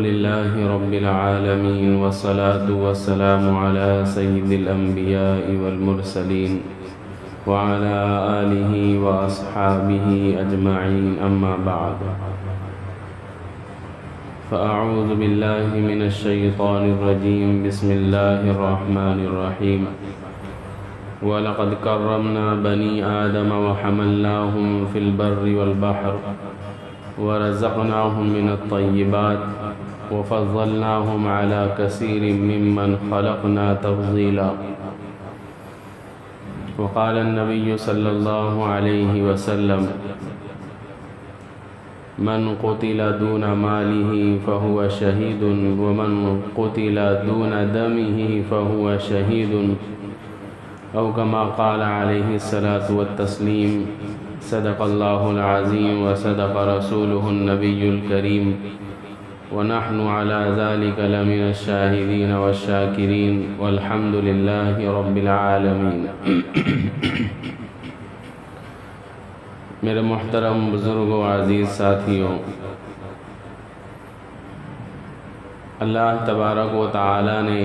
لله رب العالمين والصلاة والسلام على سيد الأنبياء والمرسلين وعلى آله وأصحابه أجمعين أما بعد فأعوذ بالله من الشيطان الرجيم بسم الله الرحمن الرحيم وَلَقَدْ كَرَّمْنَا بَنِي آدَمَ وَحَمَلْنَاهُمْ فِي الْبَرِّ وَالْبَحْرِ وَرَزَقْنَاهُمْ مِنَ الطَّيِّبَاتِ وَفَضَّلْنَاهُمْ عَلَى كَثِيرٍ مِّمَّنْ خَلَقْنَا تَفْضِيلًا وقال النبي صلى الله عليه وسلم من قتل دون ماله فهو شهيد ومن قتل دون دمه فهو شهيد أو كما قال عليه الصلاة والتسليم صدق الله العظيم وصدق رسوله النبي الكريم ونحن على ذلك لمن الشاهدين والشاكرين والحمد لله رب العالمين میرے محترم بزرگوں عزیز ساتھیوں، اللہ تبارک و تعالی نے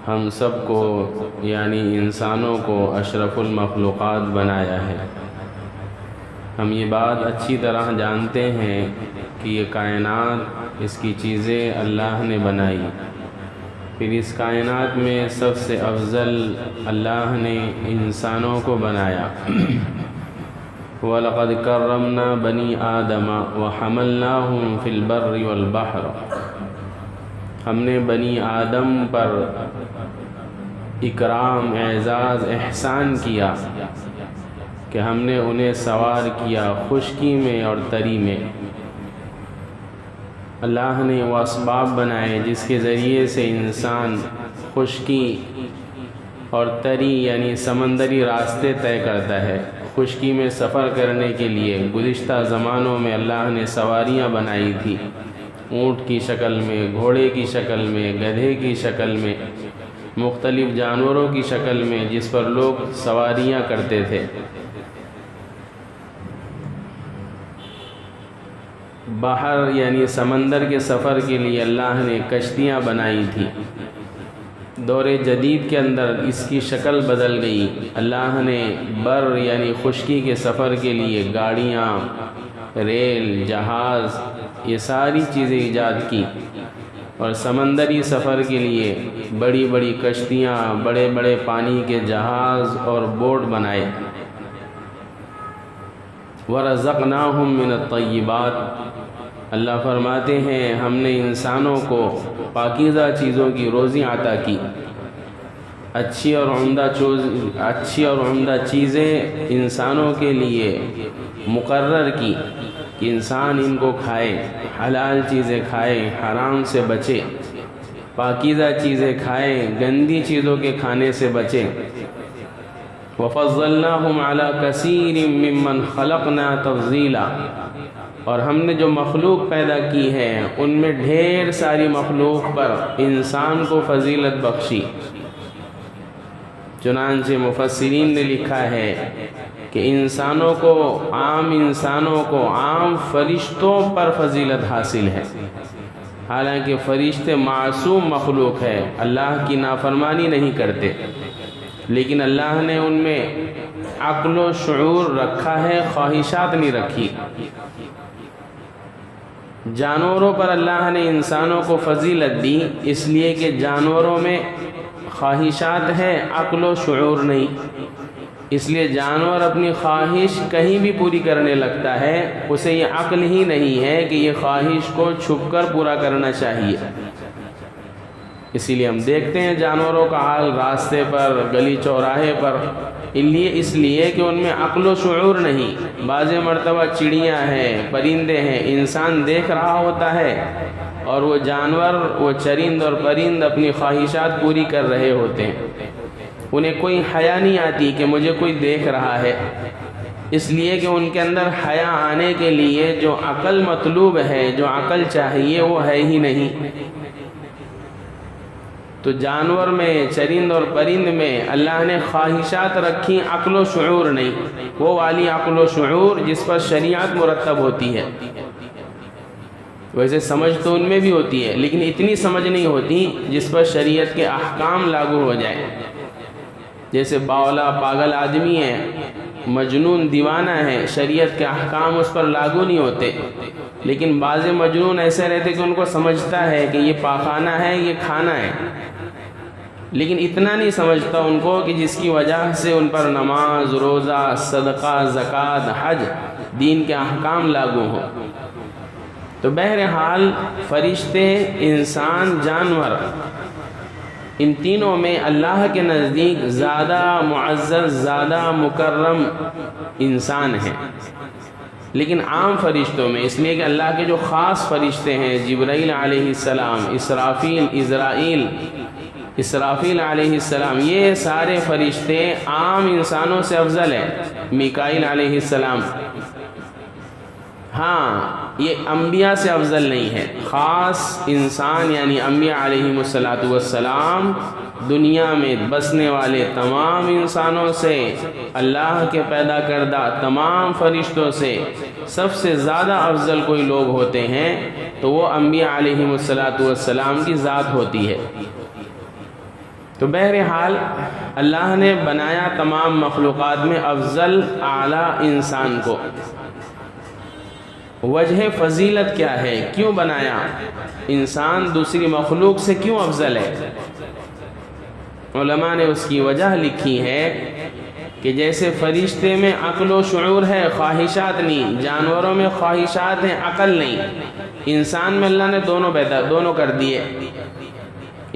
ہم سب کو یعنی انسانوں کو اشرف المخلوقات بنایا ہے۔ ہم یہ بات اچھی طرح جانتے ہیں کہ یہ کائنات، اس کی چیزیں اللہ نے بنائی، پھر اس کائنات میں سب سے افضل اللہ نے انسانوں کو بنایا۔ وَلَقَدْ كَرَّمْنَا بَنِي آدَمَ وَحَمَلْنَاهُمْ فِي الْبَرِّ وَالْبَحْرِ، ہم نے بنی آدم پر اکرام، اعزاز، احسان کیا کہ ہم نے انہیں سوار کیا خشکی میں اور تری میں۔ اللہ نے وہ اسباب بنائے جس کے ذریعے سے انسان خشکی اور تری یعنی سمندری راستے طے کرتا ہے۔ خشکی میں سفر کرنے کے لیے گزشتہ زمانوں میں اللہ نے سواریاں بنائی تھی، اونٹ کی شکل میں، گھوڑے کی شکل میں، گدھے کی شکل میں، مختلف جانوروں کی شکل میں، جس پر لوگ سواریاں کرتے تھے۔ باہر یعنی سمندر کے سفر کے لیے اللہ نے کشتیاں بنائی تھی۔ دور جدید کے اندر اس کی شکل بدل گئی، اللہ نے بر یعنی خشکی کے سفر کے لیے گاڑیاں، ریل، جہاز، یہ ساری چیزیں ایجاد کی، اور سمندری سفر کے لیے بڑی بڑی کشتیاں، بڑے بڑے پانی کے جہاز اور بوٹ بنائے۔ وَرَزَقْنَاهُمْ مِنَ الطَّيِّبَاتِ، اللہ فرماتے ہیں ہم نے انسانوں کو پاکیزہ چیزوں کی روزی عطا کی، اچھی اور عمدہ چیزیں انسانوں کے لیے مقرر کی کہ انسان ان کو کھائے، حلال چیزیں کھائے، حرام سے بچے، پاکیزہ چیزیں کھائے، گندی چیزوں کے کھانے سے بچے۔ وَفَضَّلْنَاهُمْ عَلَى كَثِيرٍ مِّمَّنْ خَلَقْنَا تَفْضِيلًا، اور ہم نے جو مخلوق پیدا کی ہے ان میں ڈھیر ساری مخلوق پر انسان کو فضیلت بخشی۔ چنانچہ مفسرین نے لکھا ہے کہ انسانوں کو، عام فرشتوں پر فضیلت حاصل ہے، حالانکہ فرشتے معصوم مخلوق ہے، اللہ کی نافرمانی نہیں کرتے، لیکن اللہ نے ان میں عقل و شعور رکھا ہے، خواہشات نہیں رکھی۔ جانوروں پر اللہ نے انسانوں کو فضیلت دی اس لیے کہ جانوروں میں خواہشات ہیں، عقل و شعور نہیں، اس لیے جانور اپنی خواہش کہیں بھی پوری کرنے لگتا ہے، اسے یہ عقل ہی نہیں ہے کہ یہ خواہش کو چھپ کر پورا کرنا چاہیے۔ اسی لیے ہم دیکھتے ہیں جانوروں کا حال راستے پر، گلی چوراہے پر، اس لیے کہ ان میں عقل و شعور نہیں۔ بعض مرتبہ چڑیاں ہیں، پرندے ہیں، انسان دیکھ رہا ہوتا ہے اور وہ جانور، وہ چرند اور پرند اپنی خواہشات پوری کر رہے ہوتے ہیں، انہیں کوئی حیا نہیں آتی کہ مجھے کوئی دیکھ رہا ہے، اس لیے کہ ان کے اندر حیا آنے کے لیے جو عقل مطلوب ہے، جو عقل چاہیے، وہ ہے ہی نہیں۔ تو جانور میں، چرند اور پرند میں اللہ نے خواہشات رکھی، عقل و شعور نہیں، وہ والی عقل و شعور جس پر شریعت مرتب ہوتی ہے۔ ویسے سمجھ تو ان میں بھی ہوتی ہے، لیکن اتنی سمجھ نہیں ہوتی جس پر شریعت کے احکام لاگو ہو جائے۔ جیسے باولا پاگل آدمی ہے، مجنون دیوانہ ہے، شریعت کے احکام اس پر لاگو نہیں ہوتے، لیکن بعض مجنون ایسے رہتے کہ ان کو سمجھتا ہے کہ یہ پاخانہ ہے، یہ کھانا ہے، لیکن اتنا نہیں سمجھتا ان کو کہ جس کی وجہ سے ان پر نماز، روزہ، صدقہ، زکوٰۃ، حج، دین کے احکام لاگو ہوں۔ تو بہرحال فرشتے، انسان، جانور، ان تینوں میں اللہ کے نزدیک زیادہ معزز، زیادہ مکرم انسان ہے، لیکن عام فرشتوں میں، اس لیے کہ اللہ کے جو خاص فرشتے ہیں، جبرائیل علیہ السلام، اسرافیل علیہ السلام، یہ سارے فرشتے عام انسانوں سے افضل ہیں۔ میکائیل علیہ السلام، ہاں یہ انبیاء سے افضل نہیں ہے، خاص انسان یعنی انبیاء علیہم السلام دنیا میں بسنے والے تمام انسانوں سے، اللہ کے پیدا کردہ تمام فرشتوں سے سب سے زیادہ افضل کوئی لوگ ہوتے ہیں تو وہ انبیاء علیہم السلام کی ذات ہوتی ہے۔ تو بہرحال اللہ نے بنایا تمام مخلوقات میں افضل اعلیٰ انسان کو۔ وجہ فضیلت کیا ہے؟ کیوں بنایا؟ انسان دوسری مخلوق سے کیوں افضل ہے؟ علماء نے اس کی وجہ لکھی ہے کہ جیسے فرشتے میں عقل و شعور ہے، خواہشات نہیں، جانوروں میں خواہشات ہیں، عقل نہیں، انسان میں اللہ نے دونوں کر دیے۔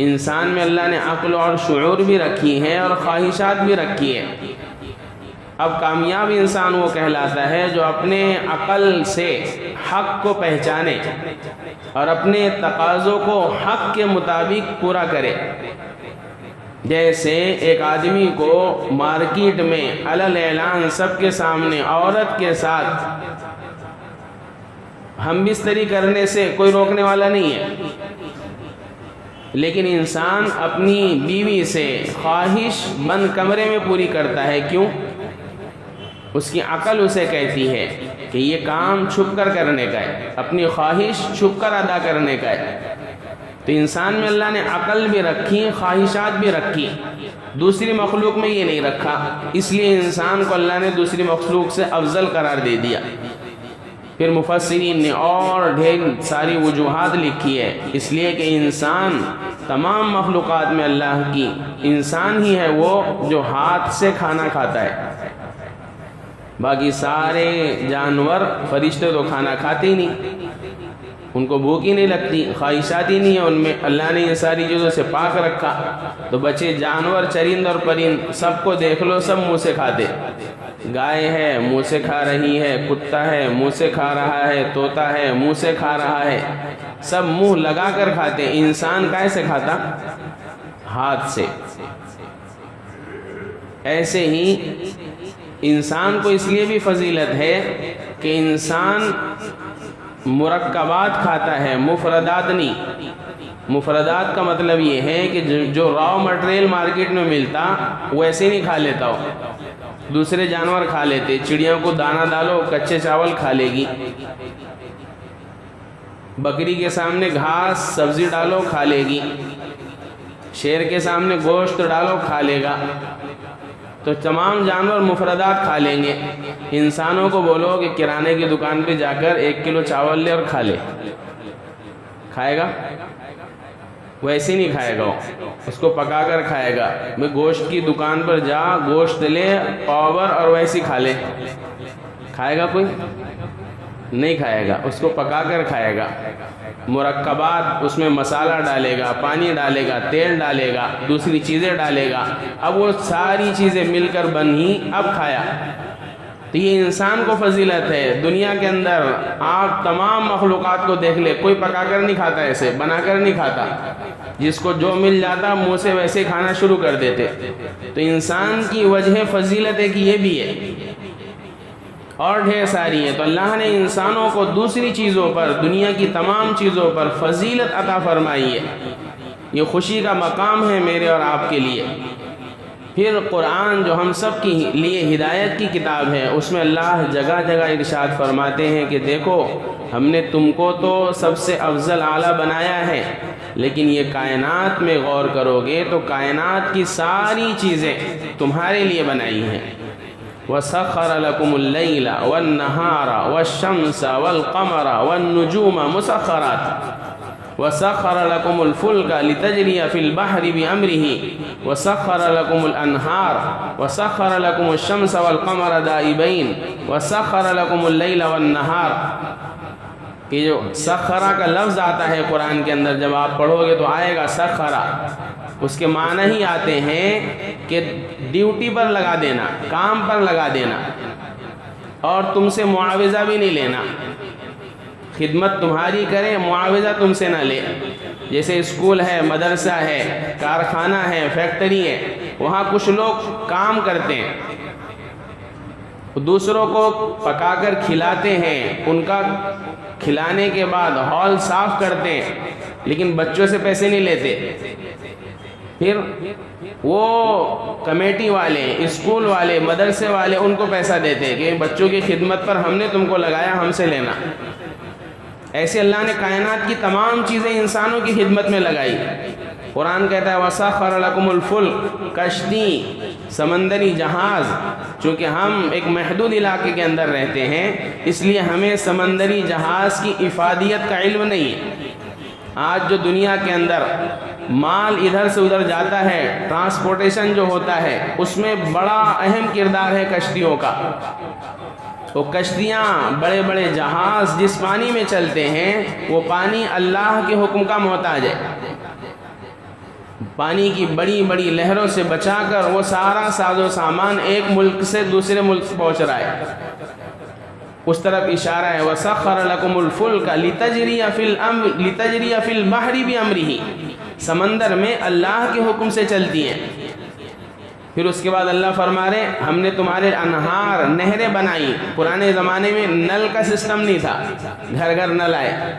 انسان میں اللہ نے عقل اور شعور بھی رکھی ہے اور خواہشات بھی رکھی ہے۔ اب کامیاب انسان وہ کہلاتا ہے جو اپنے عقل سے حق کو پہچانے اور اپنے تقاضوں کو حق کے مطابق پورا کرے۔ جیسے ایک آدمی کو مارکیٹ میں علل اعلان سب کے سامنے عورت کے ساتھ ہم بستری کرنے سے کوئی روکنے والا نہیں ہے، لیکن انسان اپنی بیوی سے خواہش بند کمرے میں پوری کرتا ہے۔ کیوں؟ اس کی عقل اسے کہتی ہے کہ یہ کام چھپ کر کرنے کا ہے، اپنی خواہش چھپ کر ادا کرنے کا ہے۔ تو انسان میں اللہ نے عقل بھی رکھی، خواہشات بھی رکھی، دوسری مخلوق میں یہ نہیں رکھا، اس لیے انسان کو اللہ نے دوسری مخلوق سے افضل قرار دے دیا۔ پھر مفسرین نے اور ڈھیر ساری وجوہات لکھی ہے، اس لیے کہ انسان تمام مخلوقات میں اللہ کی، انسان ہی ہے وہ جو ہاتھ سے کھانا کھاتا ہے۔ باقی سارے جانور، فرشتے تو کھانا کھاتے ہی نہیں، ان کو بھوک ہی نہیں لگتی، خواہشات ہی نہیں ہے ان میں، اللہ نے یہ ساری چیزوں سے پاک رکھا۔ تو بچے جانور، چرند اور پرند سب کو دیکھ لو، سب منہ سے کھاتے، گائے ہے منہ سے کھا رہی ہے، کتا ہے منہ سے کھا رہا ہے، طوطا ہے منہ سے کھا رہا ہے، سب منہ لگا کر کھاتے۔ انسان کیسے کھاتا؟ ہاتھ سے۔ ایسے ہی انسان کو اس لیے بھی فضیلت ہے کہ انسان مرکبات کھاتا ہے، مفردات نہیں۔ مفردات کا مطلب یہ ہے کہ جو راو مٹیریل مارکیٹ میں ملتا وہ ایسے نہیں کھا لیتا ہو، دوسرے جانور کھا لیتے۔ چڑیوں کو دانہ ڈالو کچے چاول کھا لے گی، بکری کے سامنے گھاس سبزی ڈالو کھا لے گی، شیر کے سامنے گوشت ڈالو کھا لے گا۔ تو تمام جانور مفردات کھا لیں گے۔ انسانوں کو بولو کہ کرانے کی دکان پہ جا کر 1 کلو چاول لے اور کھا لے، کھائے گا؟ ویسے نہیں کھائے گا، اس کو پکا کر کھائے گا۔ میں گوشت کی دکان پر جا، گوشت لے پاور اور ویسے کھا لے، کھائے گا کوئی؟ نہیں کھائے گا، اس کو پکا کر کھائے گا۔ مرکبات، اس میں مسالہ ڈالے گا، پانی ڈالے گا، تیل ڈالے گا، دوسری چیزیں ڈالے گا، اب وہ ساری چیزیں مل کر بنی، اب کھایا۔ تو یہ انسان کو فضیلت ہے۔ دنیا کے اندر آپ تمام مخلوقات کو دیکھ لے، کوئی پکا کر نہیں کھاتا، ایسے بنا کر نہیں کھاتا، جس کو جو مل جاتا منہ سے ویسے کھانا شروع کر دیتے۔ تو انسان کی وجہ فضیلت ہے کہ یہ بھی ہے، اور ڈھیر ساری ہے۔ تو اللہ نے انسانوں کو دوسری چیزوں پر، دنیا کی تمام چیزوں پر فضیلت عطا فرمائی ہے۔ یہ خوشی کا مقام ہے میرے اور آپ کے لیے پھر قرآن جو ہم سب کے لیے ہدایت کی کتاب ہے، اس میں اللہ جگہ جگہ ارشاد فرماتے ہیں کہ دیکھو ہم نے تم کو تو سب سے افضل اعلیٰ بنایا ہے، لیکن یہ کائنات میں غور کرو گے تو کائنات کی ساری چیزیں تمہارے لیے بنائی ہیں۔ وَسَخَّرَ لَكُمُ اللَّيْلَ وَالنَّهَارَ وَالشَّمْسَ وَالْقَمَرَ وَالنُّجُومَ مُسَخَّرَاتٍ وَسَخَّرَ لَكُمُ الْفُلْكَ لِتَجْرِيَ فِي الْبَحْرِ بِأَمْرِهِ وَسَخَّرَ لَكُمُ الْأَنْهَارَ وَسَخَّرَ لَكُمُ الشَّمْسَ وَالْقَمَرَ دَائِبَيْنِ وَسَخَّرَ لَكُمُ اللَّيْلَ وَالنَّهَارَ۔ یہ جو سخرہ کا لفظ آتا ہے قرآن کے اندر، جب آپ پڑھو گے تو آئے گا سخرہ، اس کے معنی ہی آتے ہیں کہ ڈیوٹی پر لگا دینا، کام پر لگا دینا، اور تم سے معاوضہ بھی نہیں لینا، خدمت تمہاری کرے، معاوضہ تم سے نہ لے۔ جیسے اسکول ہے، مدرسہ ہے، کارخانہ ہے، فیکٹری ہے، وہاں کچھ لوگ کام کرتے ہیں، دوسروں کو پکا کر کھلاتے ہیں، ان کا کھلانے کے بعد ہال صاف کرتے ہیں، لیکن بچوں سے پیسے نہیں لیتے۔ پھر وہ کمیٹی والے، اسکول والے، مدرسے والے ان کو پیسہ دیتے ہیں کہ بچوں کی خدمت پر ہم نے تم کو لگایا، ہم سے لینا۔ ایسے اللہ نے کائنات کی تمام چیزیں انسانوں کی خدمت میں لگائی۔ قرآن کہتا ہے وَسَخَّرَ لَكُمُ الْفُلْكَ، کشتی، سمندری جہاز۔ چونکہ ہم ایک محدود علاقے کے اندر رہتے ہیں، اس لیے ہمیں سمندری جہاز کی افادیت کا علم نہیں ہے۔ آج جو دنیا کے اندر مال ادھر سے ادھر جاتا ہے، ٹرانسپورٹیشن جو ہوتا ہے، اس میں بڑا اہم کردار ہے کشتیوں کا۔ وہ کشتیاں، بڑے بڑے جہاز جس پانی میں چلتے ہیں، وہ پانی اللہ کے حکم کا محتاج ہے۔ پانی کی بڑی بڑی لہروں سے بچا کر وہ سارا ساز و سامان ایک ملک سے دوسرے ملک پہنچ رہا ہے، اس طرف اشارہ ہے۔ وَسَخَّرَ لَكُمُ الْفُلْكَ لِتَجْرِيَ فِي الْبَحْرِ بِأَمْرِهِ، سمندر میں اللہ کے حکم سے چلتی ہیں۔ پھر اس کے بعد اللہ فرما رہے ہم نے تمہارے انہار، نہریں بنائی۔ پرانے زمانے میں نل کا سسٹم نہیں تھا، گھر گھر نل آئے۔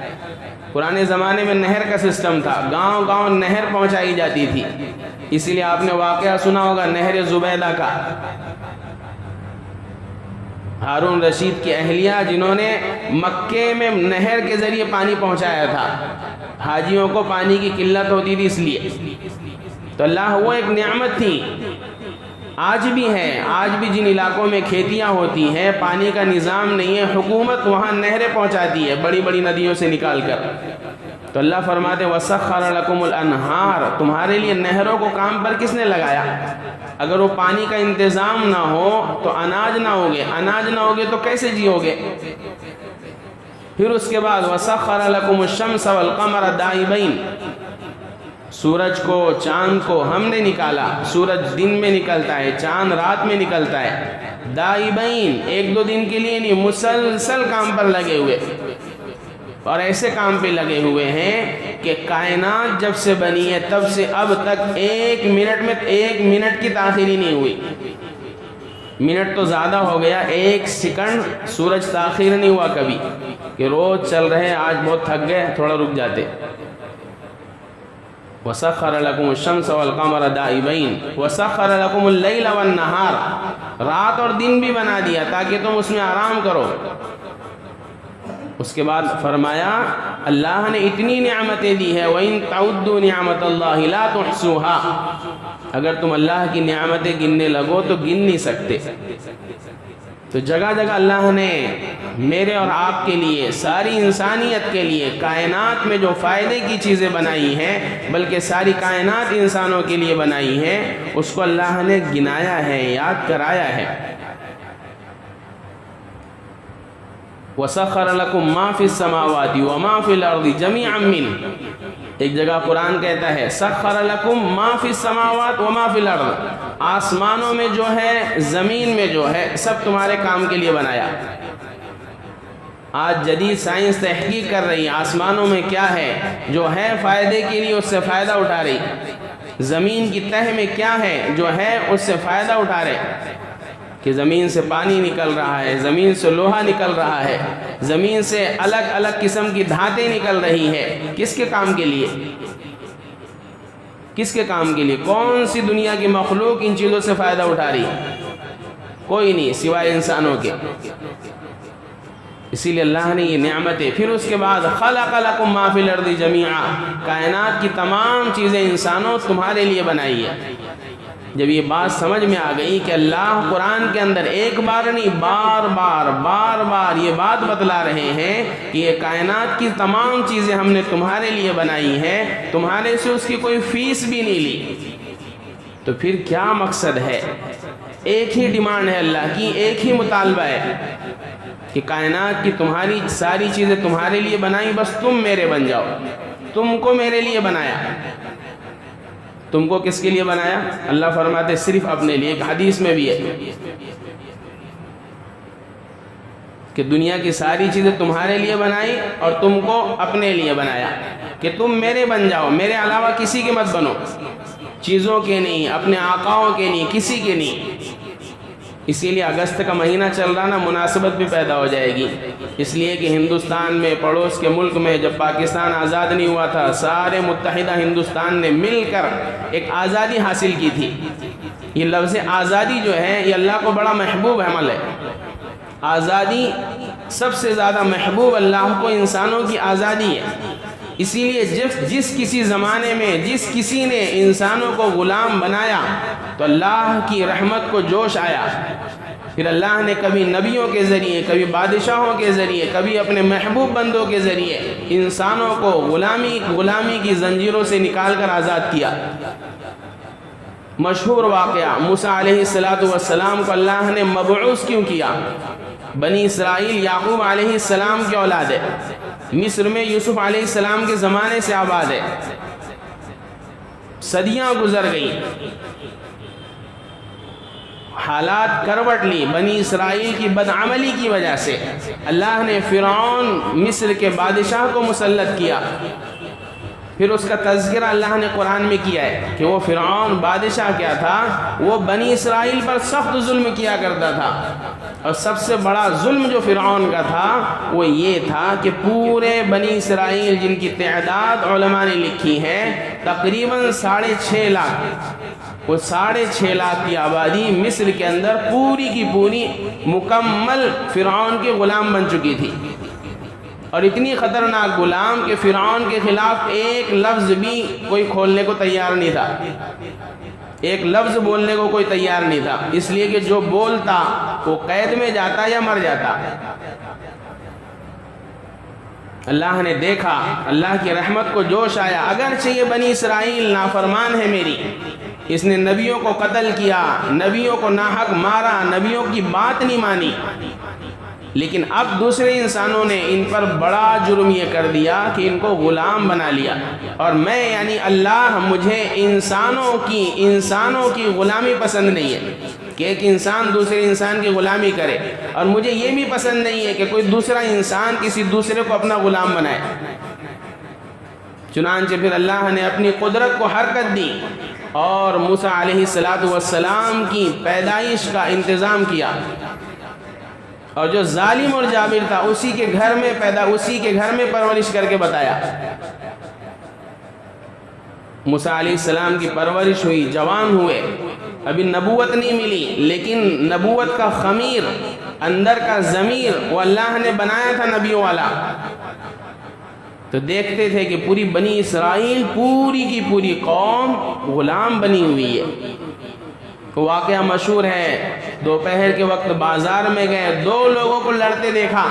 پرانے زمانے میں نہر کا سسٹم تھا، گاؤں گاؤں نہر پہنچائی جاتی تھی۔ اسی لیے آپ نے واقعہ سنا ہوگا نہر زبیدہ کا، ہارون رشید کی اہلیہ جنہوں نے مکے میں نہر کے ذریعے پانی پہنچایا تھا۔ حاجیوں کو پانی کی قلت ہوتی تھی، اس لیے تو اللہ وہ ایک نعمت تھی، آج بھی ہے۔ آج بھی جن علاقوں میں کھیتیاں ہوتی ہیں، پانی کا نظام نہیں ہے، حکومت وہاں نہریں پہنچاتی ہے بڑی بڑی ندیوں سے نکال کر۔ تو اللہ فرماتے وَسَخَّرَ لَكُمُ الْأَنْهَارَ، تمہارے لیے نہروں کو کام پر کس نے لگایا؟ اگر وہ پانی کا انتظام نہ ہو تو اناج نہ ہوگے، اناج نہ ہوگے تو کیسے جیو گے؟ پھر اس کے بعد وَسَخَّرَ لَكُمُ الشَّمْسَ وَالْقَمَرَ دَائِبَيْنِ، سورج کو، چاند کو ہم نے نکالا۔ سورج دن میں نکلتا ہے، چاند رات میں نکلتا ہے۔ دائبین، ایک دو دن کے لیے نہیں، مسلسل کام پر لگے ہوئے، اور ایسے کام پہ لگے ہوئے ہیں کہ کائنات جب سے بنی ہے تب سے اب تک ایک منٹ کی تاخیری نہیں ہوئی۔ منٹ تو زیادہ ہو گیا، ایک سیکنڈ سورج تاخیر نہیں ہوا کبھی کہ روز چل رہے، آج بہت تھک گئے تھوڑا رک جاتے۔ وَسَخَّرَ لَكُمُ الشَّمْسَ وَالْقَمَرَ دَائِبَيْنِ وَسَخَّرَ لَكُمُ اللَّيْلَ وَالنَّهَارَ، رات اور دن بھی بنا دیا تاکہ تم اس میں آرام کرو۔ اس کے بعد فرمایا اللہ نے اتنی نعمتیں دی ہے وَإِن تَعُدُّوا نِعْمَةَ اللَّهِ لَا تُحْصُوهَا، اگر تم اللہ کی نعمتیں گننے لگو تو گن نہیں سکتے۔ تو جگہ جگہ اللہ نے میرے اور آپ کے لیے، ساری انسانیت کے لیے، کائنات میں جو فائدے کی چیزیں بنائی ہیں، بلکہ ساری کائنات انسانوں کے لیے بنائی ہے، اس کو اللہ نے گنایا ہے، یاد کرایا ہے۔ وَسَخَّرَ لَكُم مَّا فِي السَّمَاوَاتِ وَمَا فِي الْأَرْضِ جَمِيعًا مِّنْهُ، ایک جگہ قرآن کہتا ہے سَخَّرَ لَكُم مَّا فِي السَّمَاوَاتِ وَمَا فِي الْأَرْضِ، آسمانوں میں جو ہے، زمین میں جو ہے، سب تمہارے کام کے لیے بنایا۔ آج جدید سائنس تحقیق کر رہی ہے آسمانوں میں کیا ہے، جو ہے فائدے کے لیے اس سے فائدہ اٹھا رہی، زمین کی تہ میں کیا ہے جو ہے اس سے فائدہ اٹھا رہے، کہ زمین سے پانی نکل رہا ہے، زمین سے لوہا نکل رہا ہے، زمین سے الگ الگ قسم کی دھاتیں نکل رہی ہے، کس کے کام کے لیے؟ کس کے کام کے لیے؟ کون سی دنیا کی مخلوق ان چیزوں سے فائدہ اٹھا رہی ہے؟ کوئی نہیں سوائے انسانوں کے۔ اسی لیے اللہ نے یہ نعمتیں، پھر اس کے بعد خلق لکم ما فی الارض جمیعا، کائنات کی تمام چیزیں انسانوں تمہارے لیے بنائی ہے۔ جب یہ بات سمجھ میں آ گئی کہ اللہ قرآن کے اندر ایک بار نہیں بار بار یہ بات بتلا رہے ہیں کہ یہ کائنات کی تمام چیزیں ہم نے تمہارے لیے بنائی ہے، تمہارے سے اس کی کوئی فیس بھی نہیں لی، تو پھر کیا مقصد ہے؟ ایک ہی ڈیمانڈ ہے اللہ کی، ایک ہی مطالبہ ہے کہ کائنات کی تمہاری ساری چیزیں تمہارے لیے بنائی، بس تم میرے بن جاؤ۔ تم کو میرے لیے بنایا۔ تم کو کس کے لیے بنایا؟ اللہ فرماتے صرف اپنے لیے۔ ایک حدیث میں بھی ہے کہ دنیا کی ساری چیزیں تمہارے لیے بنائی اور تم کو اپنے لیے بنایا کہ تم میرے بن جاؤ، میرے علاوہ کسی کے مت بنو، چیزوں کے نہیں، اپنے آقاؤں کے نہیں، کسی کے نہیں۔ اسی لیے اگست کا مہینہ چل رہا نا، مناسبت بھی پیدا ہو جائے گی، اس لیے کہ ہندوستان میں، پڑوس کے ملک میں جب پاکستان آزاد نہیں ہوا تھا، سارے متحدہ ہندوستان نے مل کر ایک آزادی حاصل کی تھی۔ یہ لفظ آزادی جو ہے یہ اللہ کو بڑا محبوب عمل ہے۔ آزادی سب سے زیادہ محبوب اللہ کو انسانوں کی آزادی ہے۔ اسی لیے جس کسی زمانے میں جس کسی نے انسانوں کو غلام بنایا تو اللہ کی رحمت کو جوش آیا، پھر اللہ نے کبھی نبیوں کے ذریعے، کبھی بادشاہوں کے ذریعے، کبھی اپنے محبوب بندوں کے ذریعے انسانوں کو غلامی کی زنجیروں سے نکال کر آزاد کیا۔ مشہور واقعہ، موسیٰ علیہ السلام کو اللہ نے مبعوث کیوں کیا؟ بنی اسرائیل یعقوب علیہ السلام کی اولاد ہے، مصر میں یوسف علیہ السلام کے زمانے سے آباد ہے، صدیاں گزر گئیں، حالات کروٹ لی بنی اسرائیل کی بدعملی کی وجہ سے۔ اللہ نے فرعون مصر کے بادشاہ کو مسلط کیا، پھر اس کا تذکرہ اللہ نے قرآن میں کیا ہے کہ وہ فرعون بادشاہ کیا تھا، وہ بنی اسرائیل پر سخت ظلم کیا کرتا تھا، اور سب سے بڑا ظلم جو فرعون کا تھا وہ یہ تھا کہ پورے بنی اسرائیل جن کی تعداد علماء نے لکھی ہے تقریباً 6.5 لاکھ، وہ 6.5 لاکھ کی آبادی مصر کے اندر پوری کی پوری مکمل فرعون کے غلام بن چکی تھی، اور اتنی خطرناک غلام کہ فرعون کے خلاف ایک لفظ بھی کوئی کھولنے کو تیار نہیں تھا، ایک لفظ بولنے کو کوئی تیار نہیں تھا، اس لیے کہ جو بولتا وہ قید میں جاتا یا مر جاتا۔ اللہ نے دیکھا، اللہ کی رحمت کو جوش آیا، اگرچہ یہ بنی اسرائیل نافرمان ہے میری، اس نے نبیوں کو قتل کیا، نبیوں کو ناحق مارا، نبیوں کی بات نہیں مانی، لیکن اب دوسرے انسانوں نے ان پر بڑا جرم یہ کر دیا کہ ان کو غلام بنا لیا، اور میں یعنی اللہ، مجھے انسانوں کی غلامی پسند نہیں ہے کہ ایک انسان دوسرے انسان کی غلامی کرے، اور مجھے یہ بھی پسند نہیں ہے کہ کوئی دوسرا انسان کسی دوسرے کو اپنا غلام بنائے۔ چنانچہ پھر اللہ نے اپنی قدرت کو حرکت دی اور موسیٰ علیہ السلام کی پیدائش کا انتظام کیا، اور جو ظالم اور جابر تھا اسی کے گھر میں پرورش کر کے بتایا۔ موسیٰ علیہ السلام کی پرورش ہوئی، جوان ہوئے، ابھی نبوت نہیں ملی، لیکن نبوت کا خمیر، اندر کا ضمیر وہ اللہ نے بنایا تھا نبیوں والا۔ تو دیکھتے تھے کہ پوری بنی اسرائیل، پوری کی پوری قوم غلام بنی ہوئی ہے۔ واقعہ مشہور ہے، دوپہر کے وقت بازار میں گئے، 2 لوگوں کو لڑتے دیکھا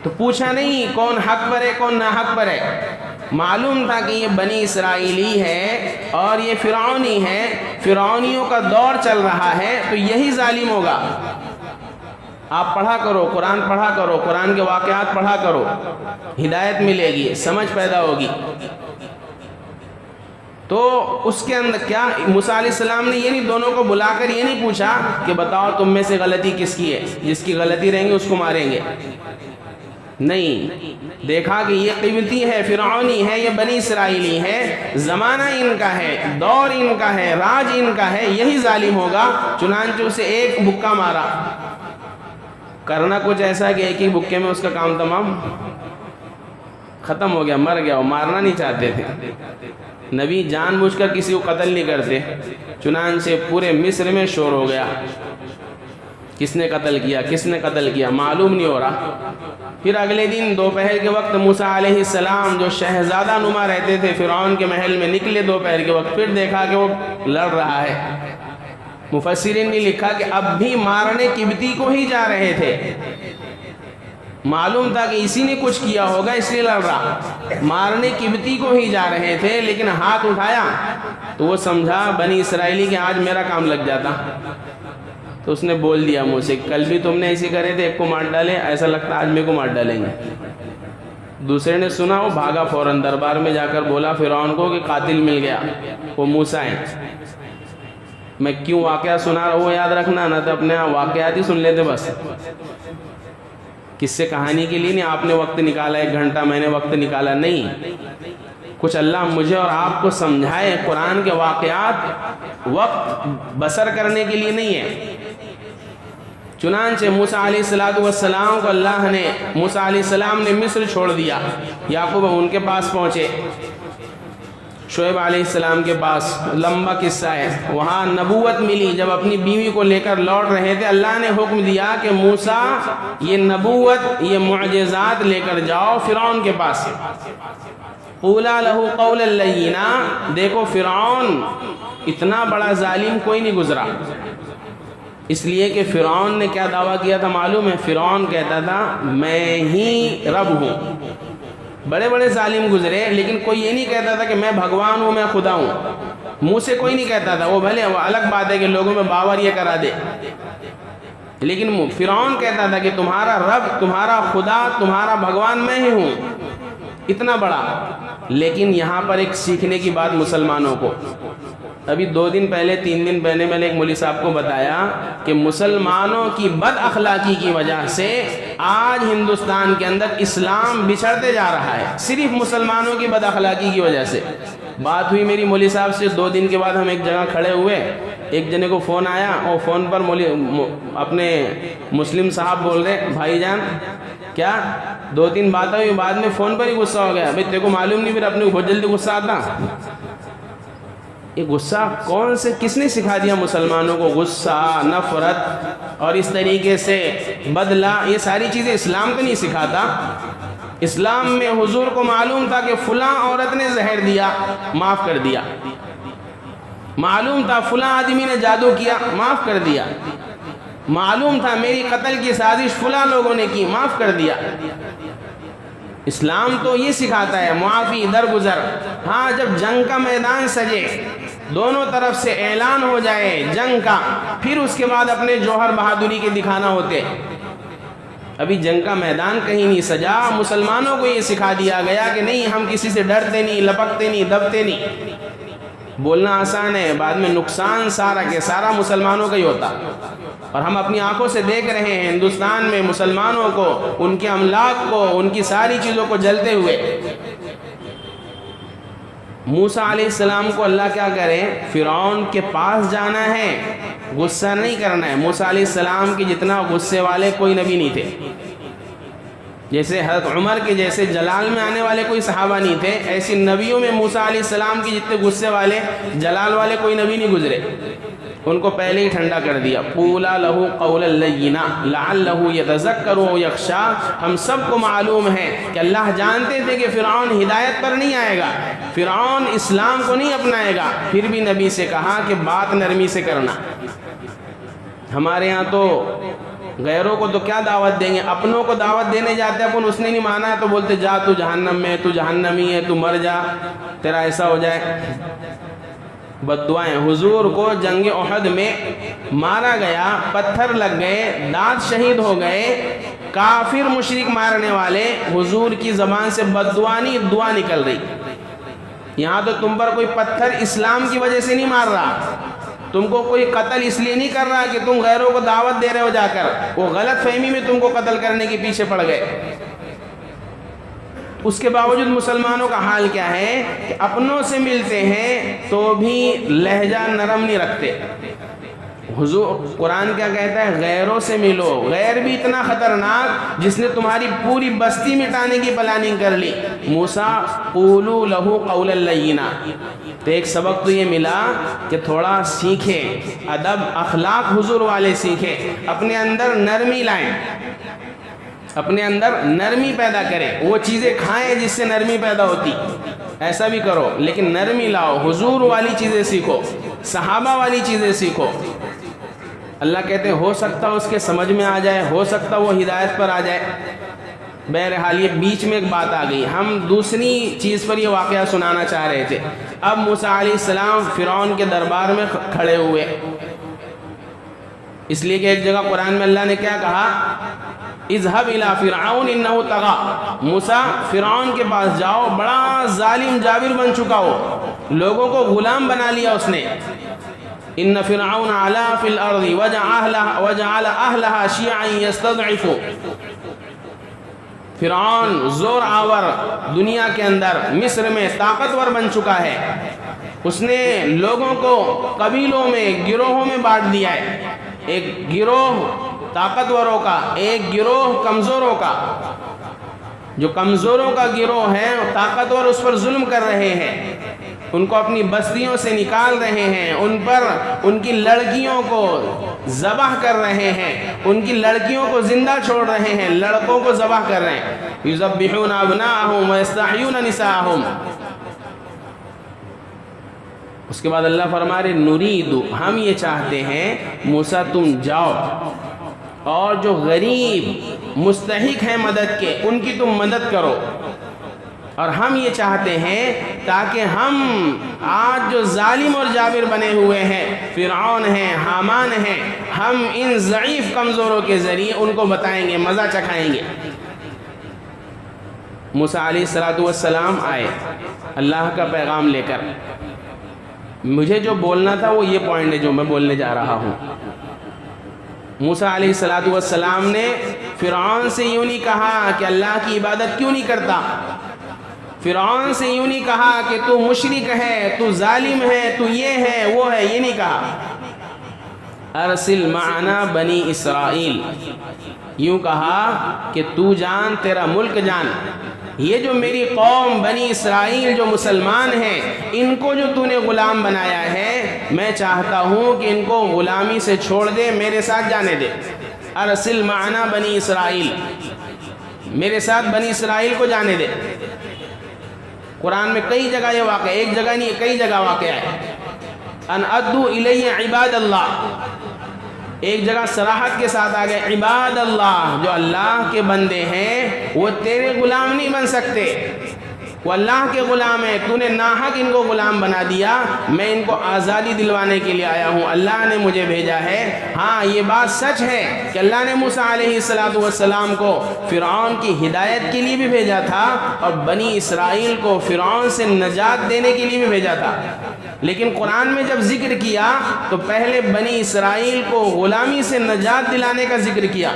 تو پوچھا نہیں کون حق پر ہے کون ناحق پر ہے، معلوم تھا کہ یہ بنی اسرائیلی ہے اور یہ فرعونی ہے، فرعونیوں کا دور چل رہا ہے تو یہی ظالم ہوگا۔ آپ پڑھا کرو، قرآن پڑھا کرو، قرآن کے واقعات پڑھا کرو، ہدایت ملے گی، سمجھ پیدا ہوگی۔ تو اس کے اندر کیا، موسیٰ علیہ السلام نے یہ نہیں، دونوں کو بلا کر یہ نہیں پوچھا کہ بتاؤ تم میں سے غلطی کس کی ہے، جس کی غلطی رہیں گے اس کو ماریں گے، نہیں، دیکھا کہ یہ قبطی ہے، فرعونی ہے، یہ بنی اسرائیلی ہے، زمانہ ان کا ہے، دور ان کا ہے، راج ان کا ہے، یہی ظالم ہوگا۔ چنانچہ اسے ایک بھکا مارا، کرنا کچھ ایسا کہ ایک ہی بھکے میں اس کا کام تمام، ختم ہو گیا، مر گیا، وہ مارنا نہیں چاہتے تھے۔ نبی جان بوجھ کر کسی کو قتل نہیں کرتے، چنانچہ پورے مصر میں شور ہو گیا، کس نے قتل کیا، کس نے قتل کیا، معلوم نہیں ہو رہا۔ پھر اگلے دن دوپہر کے وقت موسیٰ علیہ السلام جو شہزادہ نما رہتے تھے فرعون کے محل میں، نکلے دوپہر کے وقت، پھر دیکھا کہ وہ لڑ رہا ہے۔ مفسرین نے لکھا کہ اب بھی مارنے قبطی کو ہی جا رہے تھے، معلوم تھا کہ اسی نے کچھ کیا ہوگا اس لیے لڑ رہا، مارنے قبطی کو ہی جا رہے تھے، لیکن ہاتھ اٹھایا تو وہ سمجھا بنی اسرائیلی کہ آج میرا کام لگ جاتا، تو اس نے بول دیا منہ سے، کل بھی تم نے ایسے کرے تھے، ایک کو مار ڈالے، ایسا لگتا آج میرے کو مار ڈالیں گے۔ دوسرے نے سنا، وہ بھاگا فوراً دربار میں جا کر بولا فرعون کو کہ قاتل مل گیا، وہ موسیٰ ہے۔ میں کیوں واقعہ سنا رہا ہوں یاد رکھنا، نہ تو اپنے واقعات ہی سن لیتے بس، قصے کہانی کے لیے نہیں آپ نے وقت نکالا، 1 گھنٹہ میں نے وقت نکالا، نہیں، کچھ اللہ مجھے اور آپ کو سمجھائے۔ قرآن کے واقعات وقت بسر کرنے کے لیے نہیں ہے۔ چنانچہ موسیٰ علیہ السلام کو اللہ نے، موسیٰ علیہ السلام نے مصر چھوڑ دیا، یعقوب ان کے پاس پہنچے، شعیب علیہ السلام کے پاس، لمبا قصہ ہے۔ وہاں نبوت ملی، جب اپنی بیوی کو لے کر لوٹ رہے تھے اللہ نے حکم دیا کہ موسیٰ یہ نبوت، یہ معجزات لے کر جاؤ فرعون کے پاس، قولا لہ قولا لینا۔ دیکھو فرعون اتنا بڑا ظالم کوئی نہیں گزرا، اس لیے کہ فرعون نے کیا دعویٰ کیا تھا معلوم ہے؟ فرعون کہتا تھا میں ہی رب ہوں۔ بڑے بڑے ظالم گزرے لیکن کوئی یہ نہیں کہتا تھا کہ میں بھگوان ہوں، میں خدا ہوں، منہ سے کوئی نہیں کہتا تھا، وہ بھلے وہ الگ بات ہے کہ لوگوں میں باور یہ کرا دے، لیکن فرعون کہتا تھا کہ تمہارا رب، تمہارا خدا، تمہارا بھگوان میں ہی ہوں، اتنا بڑا۔ لیکن یہاں پر ایک سیکھنے کی بات مسلمانوں کو، ابھی 2 دن پہلے 3 دن پہلے میں نے ایک مولوی صاحب کو بتایا کہ مسلمانوں کی بد اخلاقی کی وجہ سے آج ہندوستان کے اندر اسلام بچھڑتے جا رہا ہے، صرف مسلمانوں کی بد اخلاقی کی وجہ سے۔ بات ہوئی میری مولوی صاحب سے، 2 دن کے بعد ہم ایک جگہ کھڑے ہوئے، ایک جنے کو فون آیا اور فون پر اپنے مسلم صاحب بول رہے بھائی جان کیا 2-3 باتیں ہوئی، بعد میں فون پر ہی غصہ ہو گیا، بھائی تیرے کو معلوم نہیں پھر اپنے کو بہت جلدی غصہ آتا۔ یہ غصہ کون سے، کس نے سکھا دیا مسلمانوں کو غصہ، نفرت اور اس طریقے سے بدلہ؟ یہ ساری چیزیں اسلام تو نہیں سکھاتا۔ اسلام میں حضور کو معلوم تھا کہ فلاں عورت نے زہر دیا، معاف کر دیا، معلوم تھا فلاں آدمی نے جادو کیا، معاف کر دیا، معلوم تھا میری قتل کی سازش فلاں لوگوں نے کی، معاف کر دیا۔ اسلام تو یہ سکھاتا ہے معافی، درگزر۔ ہاں جب جنگ کا میدان سجے، دونوں طرف سے اعلان ہو جائے جنگ کا، پھر اس کے بعد اپنے جوہر بہادری کے دکھانا ہوتے۔ ابھی جنگ کا میدان کہیں نہیں سجا، مسلمانوں کو یہ سکھا دیا گیا کہ نہیں ہم کسی سے ڈرتے نہیں، لپکتے نہیں، دبتے نہیں۔ بولنا آسان ہے، بعد میں نقصان سارا کے سارا مسلمانوں کا ہی ہوتا، اور ہم اپنی آنکھوں سے دیکھ رہے ہیں ہندوستان میں مسلمانوں کو، ان کے املاک کو، ان کی ساری چیزوں کو جلتے ہوئے۔ موسیٰ علیہ السلام کو اللہ کیا کرے، فرعون کے پاس جانا ہے، غصہ نہیں کرنا ہے۔ موسیٰ علیہ السلام کی جتنا غصے والے کوئی نبی نہیں تھے، جیسے حضرت عمر کے جیسے جلال میں آنے والے کوئی صحابہ نہیں تھے، ایسی نبیوں میں موسیٰ علیہ السلام کی جتنے غصے والے جلال والے کوئی نبی نہیں گزرے، ان کو پہلے ہی ٹھنڈا کر دیا۔ قولا لہ قولا لینا لعلہ یتذکر او یخشی۔ ہم سب کو معلوم ہے کہ اللہ جانتے تھے کہ فرعون ہدایت پر نہیں آئے گا، فرعون اسلام کو نہیں اپنائے گا، پھر بھی نبی سے کہا کہ بات نرمی سے کرنا۔ ہمارے ہاں تو غیروں کو تو کیا دعوت دیں گے، اپنوں کو دعوت دینے جاتے ہیں، اپن اس نے نہیں مانا ہے تو بولتے جا تو جہنم میں، تو جہنمی ہے، تو مر جا، تیرا ایسا ہو جائے، بد دعائیں۔ حضور کو جنگ احد میں مارا گیا، پتھر لگ گئے، دانت شہید ہو گئے، کافر مشرک مارنے والے، حضور کی زبان سے بد دعا نہیں، دعا نکل رہی۔ یہاں تو تم پر کوئی پتھر اسلام کی وجہ سے نہیں مار رہا، تم کو کوئی قتل اس لیے نہیں کر رہا کہ تم غیروں کو دعوت دے رہے ہو جا کر، وہ غلط فہمی میں تم کو قتل کرنے کے پیچھے پڑ گئے۔ اس کے باوجود مسلمانوں کا حال کیا ہے کہ اپنوں سے ملتے ہیں تو بھی لہجہ نرم نہیں رکھتے، حضور قرآن کیا کہتا ہے؟ غیروں سے ملو. غیر بھی اتنا خطرناک جس نے تمہاری پوری بستی مٹانے کی پلاننگ کر لی. موسیٰ قولوا لہ قولا لینا. تو ایک سبق تو یہ ملا کہ تھوڑا سیکھیں ادب اخلاق حضور والے سیکھیں, اپنے اندر نرمی لائیں, اپنے اندر نرمی پیدا کریں. وہ چیزیں کھائیں جس سے نرمی پیدا ہوتی, ایسا بھی کرو, لیکن نرمی لاؤ. حضور والی چیزیں سیکھو, صحابہ والی چیزیں سیکھو. اللہ کہتے ہیں ہو سکتا اس کے سمجھ میں آ جائے, ہو سکتا وہ ہدایت پر آ جائے. بہرحال یہ بیچ میں ایک بات آ گئی, ہم دوسری چیز پر یہ واقعہ سنانا چاہ رہے تھے. اب موسیٰ علیہ السلام فرعون کے دربار میں کھڑے ہوئے, اس لیے کہ ایک جگہ قرآن میں اللہ نے کیا کہا؟ اذهب الى فرعون انه طغى. موسیٰ فرعون کے پاس جاؤ, بڑا ظالم جابر بن چکا ہو, لوگوں کو غلام بنا لیا اس نے. ان فرعون علا فی الارض وجعل اہلها شیعا یستضعف. فرعون زور آور دنیا کے اندر مصر میں طاقتور بن چکا ہے. اس نے لوگوں کو قبیلوں میں گروہوں میں بانٹ دیا ہے, ایک گروہ طاقتوروں کا, ایک گروہ کمزوروں کا. جو کمزوروں کا گروہ ہے طاقتور اس پر ظلم کر رہے ہیں, ان کو اپنی بستیوں سے نکال رہے ہیں, ان پر ان کی لڑکیوں کو ذبح کر رہے ہیں, ان کی لڑکیوں کو زندہ چھوڑ رہے ہیں, لڑکوں کو ذبح کر رہے ہیں. یذبحون ابناءهم ویستحیون نساءهم. اس کے بعد اللہ فرما رہے نرید, ہم یہ چاہتے ہیں موسیٰ تم جاؤ اور جو غریب مستحق ہیں مدد کے ان کی تم مدد کرو. اور ہم یہ چاہتے ہیں تاکہ ہم آج جو ظالم اور جابر بنے ہوئے ہیں, فرعون ہیں, حامان ہیں, ہم ان ضعیف کمزوروں کے ذریعے ان کو بتائیں گے, مزہ چکھائیں گے. موسیٰ علیہ السلام آئے اللہ کا پیغام لے کر. مجھے جو بولنا تھا وہ یہ پوائنٹ ہے جو میں بولنے جا رہا ہوں. موسیٰ علیہ السلام نے فرعون سے یوں نہیں کہا کہ اللہ کی عبادت کیوں نہیں کرتا, فرعون سے یوں نہیں کہا کہ تو مشرک ہے, تو ظالم ہے, تو یہ ہے وہ ہے, یہ نہیں کہا. ارسل معنا بنی اسرائیل, یوں کہا کہ تو جان, تیرا ملک جان, یہ جو میری قوم بنی اسرائیل جو مسلمان ہیں ان کو جو تو نے غلام بنایا ہے, میں چاہتا ہوں کہ ان کو غلامی سے چھوڑ دے, میرے ساتھ جانے دے. ارسل معنا بنی اسرائیل, میرے ساتھ بنی اسرائیل کو جانے دے. قرآن میں کئی جگہ یہ واقع, ایک جگہ نہیں کئی جگہ واقع ہے. ان ادو الی عباد اللہ, ایک جگہ صراحت کے ساتھ آگئے عباد اللہ, جو اللہ کے بندے ہیں وہ تیرے غلام نہیں بن سکتے, وہ اللہ کے غلام ہیں, تو نے ناحق ان کو غلام بنا دیا, میں ان کو آزادی دلوانے کے لیے آیا ہوں, اللہ نے مجھے بھیجا ہے. ہاں یہ بات سچ ہے کہ اللہ نے موسیٰ علیہ السلام کو فرعون کی ہدایت کے لیے بھی بھیجا تھا اور بنی اسرائیل کو فرعون سے نجات دینے کے لیے بھی بھیجا تھا. لیکن قرآن میں جب ذکر کیا تو پہلے بنی اسرائیل کو غلامی سے نجات دلانے کا ذکر کیا.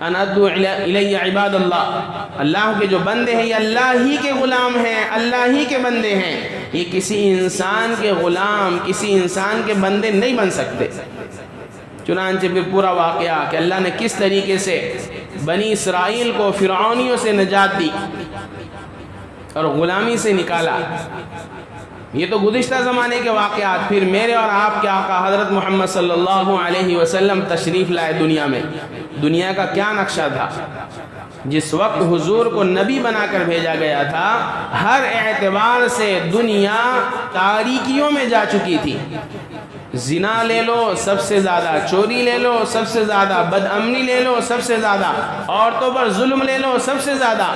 ان ادعو الی عباد اللہ, اللہ کے جو بندے ہیں یہ اللہ ہی کے غلام ہیں, اللہ ہی کے بندے ہیں, یہ کسی انسان کے غلام, کسی انسان کے بندے نہیں بن سکتے. چنانچہ پھر پورا واقعہ کہ اللہ نے کس طریقے سے بنی اسرائیل کو فرعونیوں سے نجات دی اور غلامی سے نکالا. یہ تو گزشتہ زمانے کے واقعات. پھر میرے اور آپ کے آقا حضرت محمد صلی اللہ علیہ وسلم تشریف لائے دنیا میں. دنیا کا کیا نقشہ تھا؟ جس وقت حضور کو نبی بنا کر بھیجا گیا تھا ہر اعتبار سے دنیا تاریکیوں میں جا چکی تھی. زنا لے لو سب سے زیادہ, چوری لے لو سب سے زیادہ, بد امنی لے لو سب سے زیادہ, عورتوں پر ظلم لے لو سب سے زیادہ.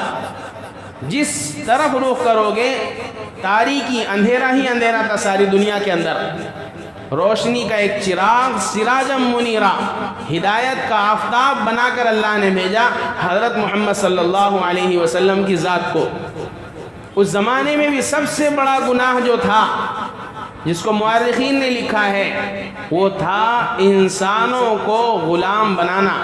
جس طرف رخ کرو گے تاریکی, اندھیرا ہی اندھیرا تھا ساری دنیا کے اندر. روشنی کا ایک چراغ, سراجم منیرا, ہدایت کا آفتاب بنا کر اللہ نے بھیجا حضرت محمد صلی اللہ علیہ وسلم کی ذات کو. اس زمانے میں بھی سب سے بڑا گناہ جو تھا جس کو مورخین نے لکھا ہے وہ تھا انسانوں کو غلام بنانا.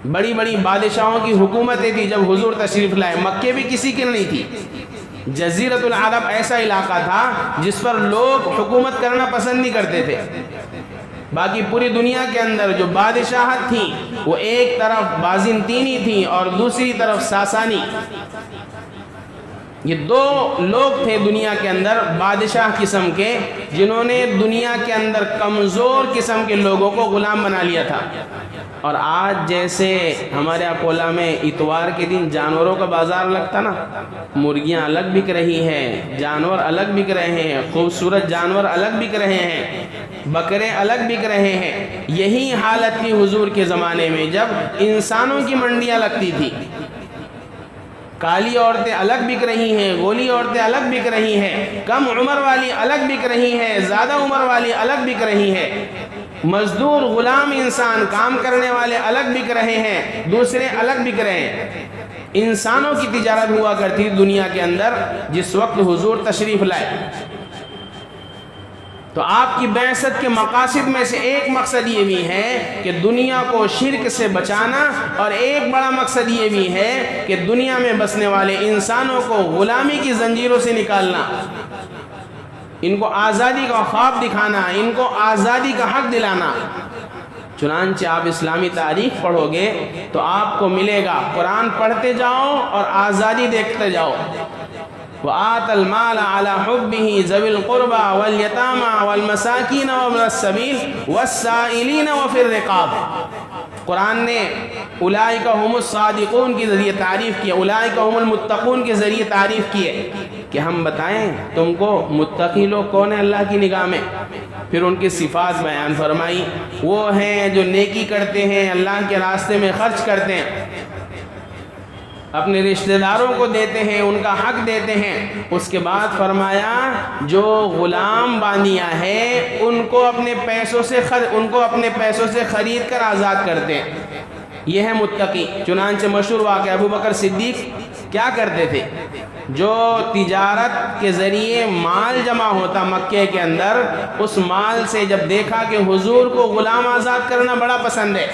بڑی بڑی بادشاہوں کی حکومتیں تھی جب حضور تشریف لائے, مکے بھی کسی کی نہیں تھی, جزیرۃ العرب ایسا علاقہ تھا جس پر لوگ حکومت کرنا پسند نہیں کرتے تھے. باقی پوری دنیا کے اندر جو بادشاہت تھی وہ ایک طرف بازنطینی تھی اور دوسری طرف ساسانی. یہ دو لوگ تھے دنیا کے اندر بادشاہ قسم کے جنہوں نے دنیا کے اندر کمزور قسم کے لوگوں کو غلام بنا لیا تھا. اور آج جیسے ہمارے اکولا میں اتوار کے دن جانوروں کا بازار لگتا نا، مرغیاں الگ بک رہی ہیں، جانور الگ بک رہے ہیں، خوبصورت جانور الگ بک رہے ہیں، بکرے الگ بک رہے ہیں. یہی حالت تھی حضور کے زمانے میں جب انسانوں کی منڈیاں لگتی تھی. کالی عورتیں الگ بک رہی ہیں، گولی عورتیں الگ بک رہی ہیں، کم عمر والی الگ بک رہی ہیں، زیادہ عمر والی الگ بک رہی ہیں، مزدور غلام انسان کام کرنے والے الگ بک رہے ہیں، دوسرے الگ بک رہے ہیں. انسانوں کی تجارت ہوا کرتی دنیا کے اندر جس وقت حضور تشریف لائے. تو آپ کی بعثت کے مقاصد میں سے ایک مقصد یہ بھی ہے کہ دنیا کو شرک سے بچانا، اور ایک بڑا مقصد یہ بھی ہے کہ دنیا میں بسنے والے انسانوں کو غلامی کی زنجیروں سے نکالنا، ان کو آزادی کا خواب دکھانا، ان کو آزادی کا حق دلانا. چنانچہ آپ اسلامی تاریخ پڑھو گے تو آپ کو ملے گا قرآن پڑھتے جاؤ اور آزادی دیکھتے جاؤ. وآت المال على حبه ذوي القربى واليتامى والمساكين وابن السبيل والسائلين وفي الرقاب. قرآن نے اولئک هم الصادقون کے ذریعے تعریف کی، اولئک هم المتقون کے ذریعے تعریف کی ہے کہ ہم بتائیں تم کو متقی لوگ کون ہیں اللہ کی نگاہ میں. پھر ان کی صفات بیان فرمائی، وہ ہیں جو نیکی کرتے ہیں، اللہ کے راستے میں خرچ کرتے ہیں، اپنے رشتہ داروں کو دیتے ہیں، ان کا حق دیتے ہیں. اس کے بعد فرمایا جو غلام باندیاں ہیں ان کو اپنے پیسوں سے خرید کر آزاد کرتے ہیں. یہ ہے متقی. چنانچہ مشہور واقعہ ابو بکر صدیق کیا کرتے تھے، جو تجارت کے ذریعے مال جمع ہوتا مکے کے اندر، اس مال سے جب دیکھا کہ حضور کو غلام آزاد کرنا بڑا پسند ہے،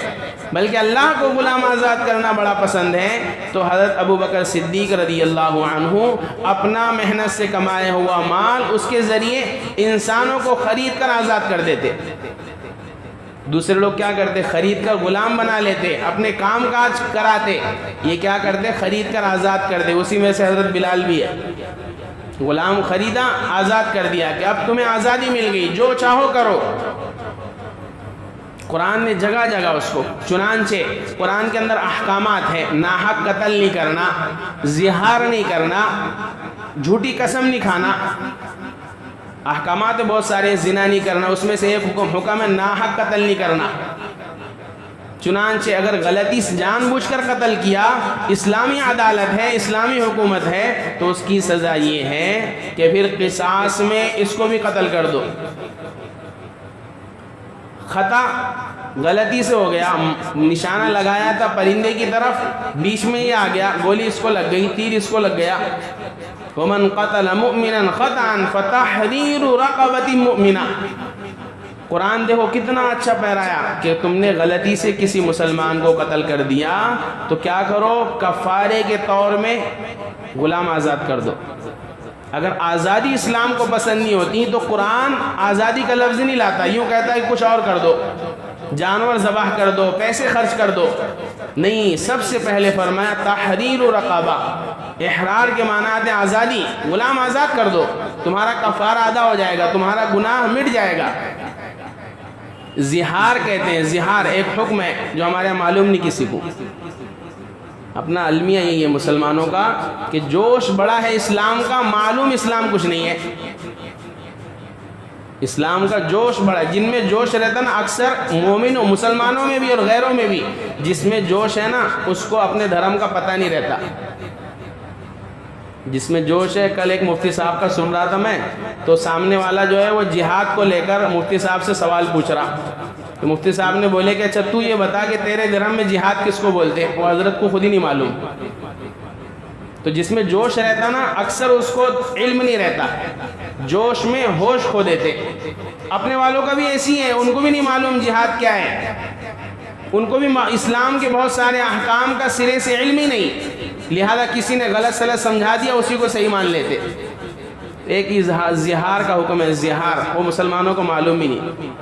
بلکہ اللہ کو غلام آزاد کرنا بڑا پسند ہے، تو حضرت ابو بکر صدیق رضی اللہ عنہ اپنا محنت سے کمایا ہوا مال اس کے ذریعے انسانوں کو خرید کر آزاد کر دیتے. دوسرے لوگ کیا کرتے، خرید کر غلام بنا لیتے، اپنے کام کاج کراتے. یہ کیا کرتے، خرید کر آزاد کر دے. اسی میں سے حضرت بلال بھی ہے، غلام خریدا آزاد کر دیا کہ اب تمہیں آزادی مل گئی، جو چاہو کرو. قرآن نے جگہ جگہ اس کو، چنانچہ قرآن کے اندر احکامات ہیں، ناحق قتل نہیں کرنا، زہار نہیں کرنا، جھوٹی قسم نہیں کھانا. احکامات بہت سارے، زنا نہیں کرنا، اس میں سے ایک حکم ہے ناحق قتل نہیں کرنا. چنانچہ اگر غلطی سے جان بوجھ کر قتل کیا، اسلامی عدالت ہے، اسلامی حکومت ہے، تو اس کی سزا یہ ہے کہ پھر قصاص میں اس کو بھی قتل کر دو. خطا غلطی سے ہو گیا، نشانہ لگایا تھا پرندے کی طرف، بیچ میں یہ آ گیا، گولی اس کو لگ گئی، تیر اس کو لگ گیا. وَمَنْ قَتَلَ مُؤْمِنًا خَطَأً فَتَحْرِيرُ رَقَبَةٍ مُؤْمِنَةٍ. قرآن دیکھو کتنا اچھا پیرایا کہ تم نے غلطی سے کسی مسلمان کو قتل کر دیا تو کیا کرو، کفارے کے طور میں غلام آزاد کر دو. اگر آزادی اسلام کو پسند نہیں ہوتی تو قرآن آزادی کا لفظ نہیں لاتا، یوں کہتا ہے کہ کچھ اور کر دو، جانور ذبح کر دو، پیسے خرچ کر دو. نہیں، سب سے پہلے فرمایا تحریر رقبہ. احرار کے معنی آتے ہیں آزادی، غلام آزاد کر دو، تمہارا کفارہ ادا ہو جائے گا، تمہارا گناہ مٹ جائے گا. زہار کہتے ہیں، زہار ایک حکم ہے جو ہمارے یہاں معلوم نہیں کسی کو. اپنا المیہ یہی ہے مسلمانوں کا کہ جوش بڑا ہے اسلام کا، معلوم اسلام کچھ نہیں ہے. اسلام کا جوش بڑا ہے، جن میں جوش رہتا نا اکثر مومنوں مسلمانوں میں بھی اور غیروں میں بھی، جس میں جوش ہے نا اس کو اپنے دھرم کا پتہ نہیں رہتا. جس میں جوش ہے، کل ایک مفتی صاحب کا سن رہا تھا میں، تو سامنے والا جو ہے وہ جہاد کو لے کر مفتی صاحب سے سوال پوچھ رہا. تو مفتی صاحب نے بولے کہ اچھا تو یہ بتا کہ تیرے دھرم میں جہاد کس کو بولتے ہیں؟ وہ حضرت کو خود ہی نہیں معلوم. تو جس میں جوش رہتا نا اکثر اس کو علم نہیں رہتا، جوش میں ہوش کھو دیتے. اپنے والوں کا بھی ایسی ہے، ان کو بھی نہیں معلوم جہاد کیا ہے، ان کو بھی اسلام کے بہت سارے احکام کا سرے سے علم ہی نہیں. لہذا کسی نے غلط سلط سمجھا دیا اسی کو صحیح مان لیتے. ایک زہار کا حکم ہے، زہار وہ مسلمانوں کو معلوم ہی نہیں،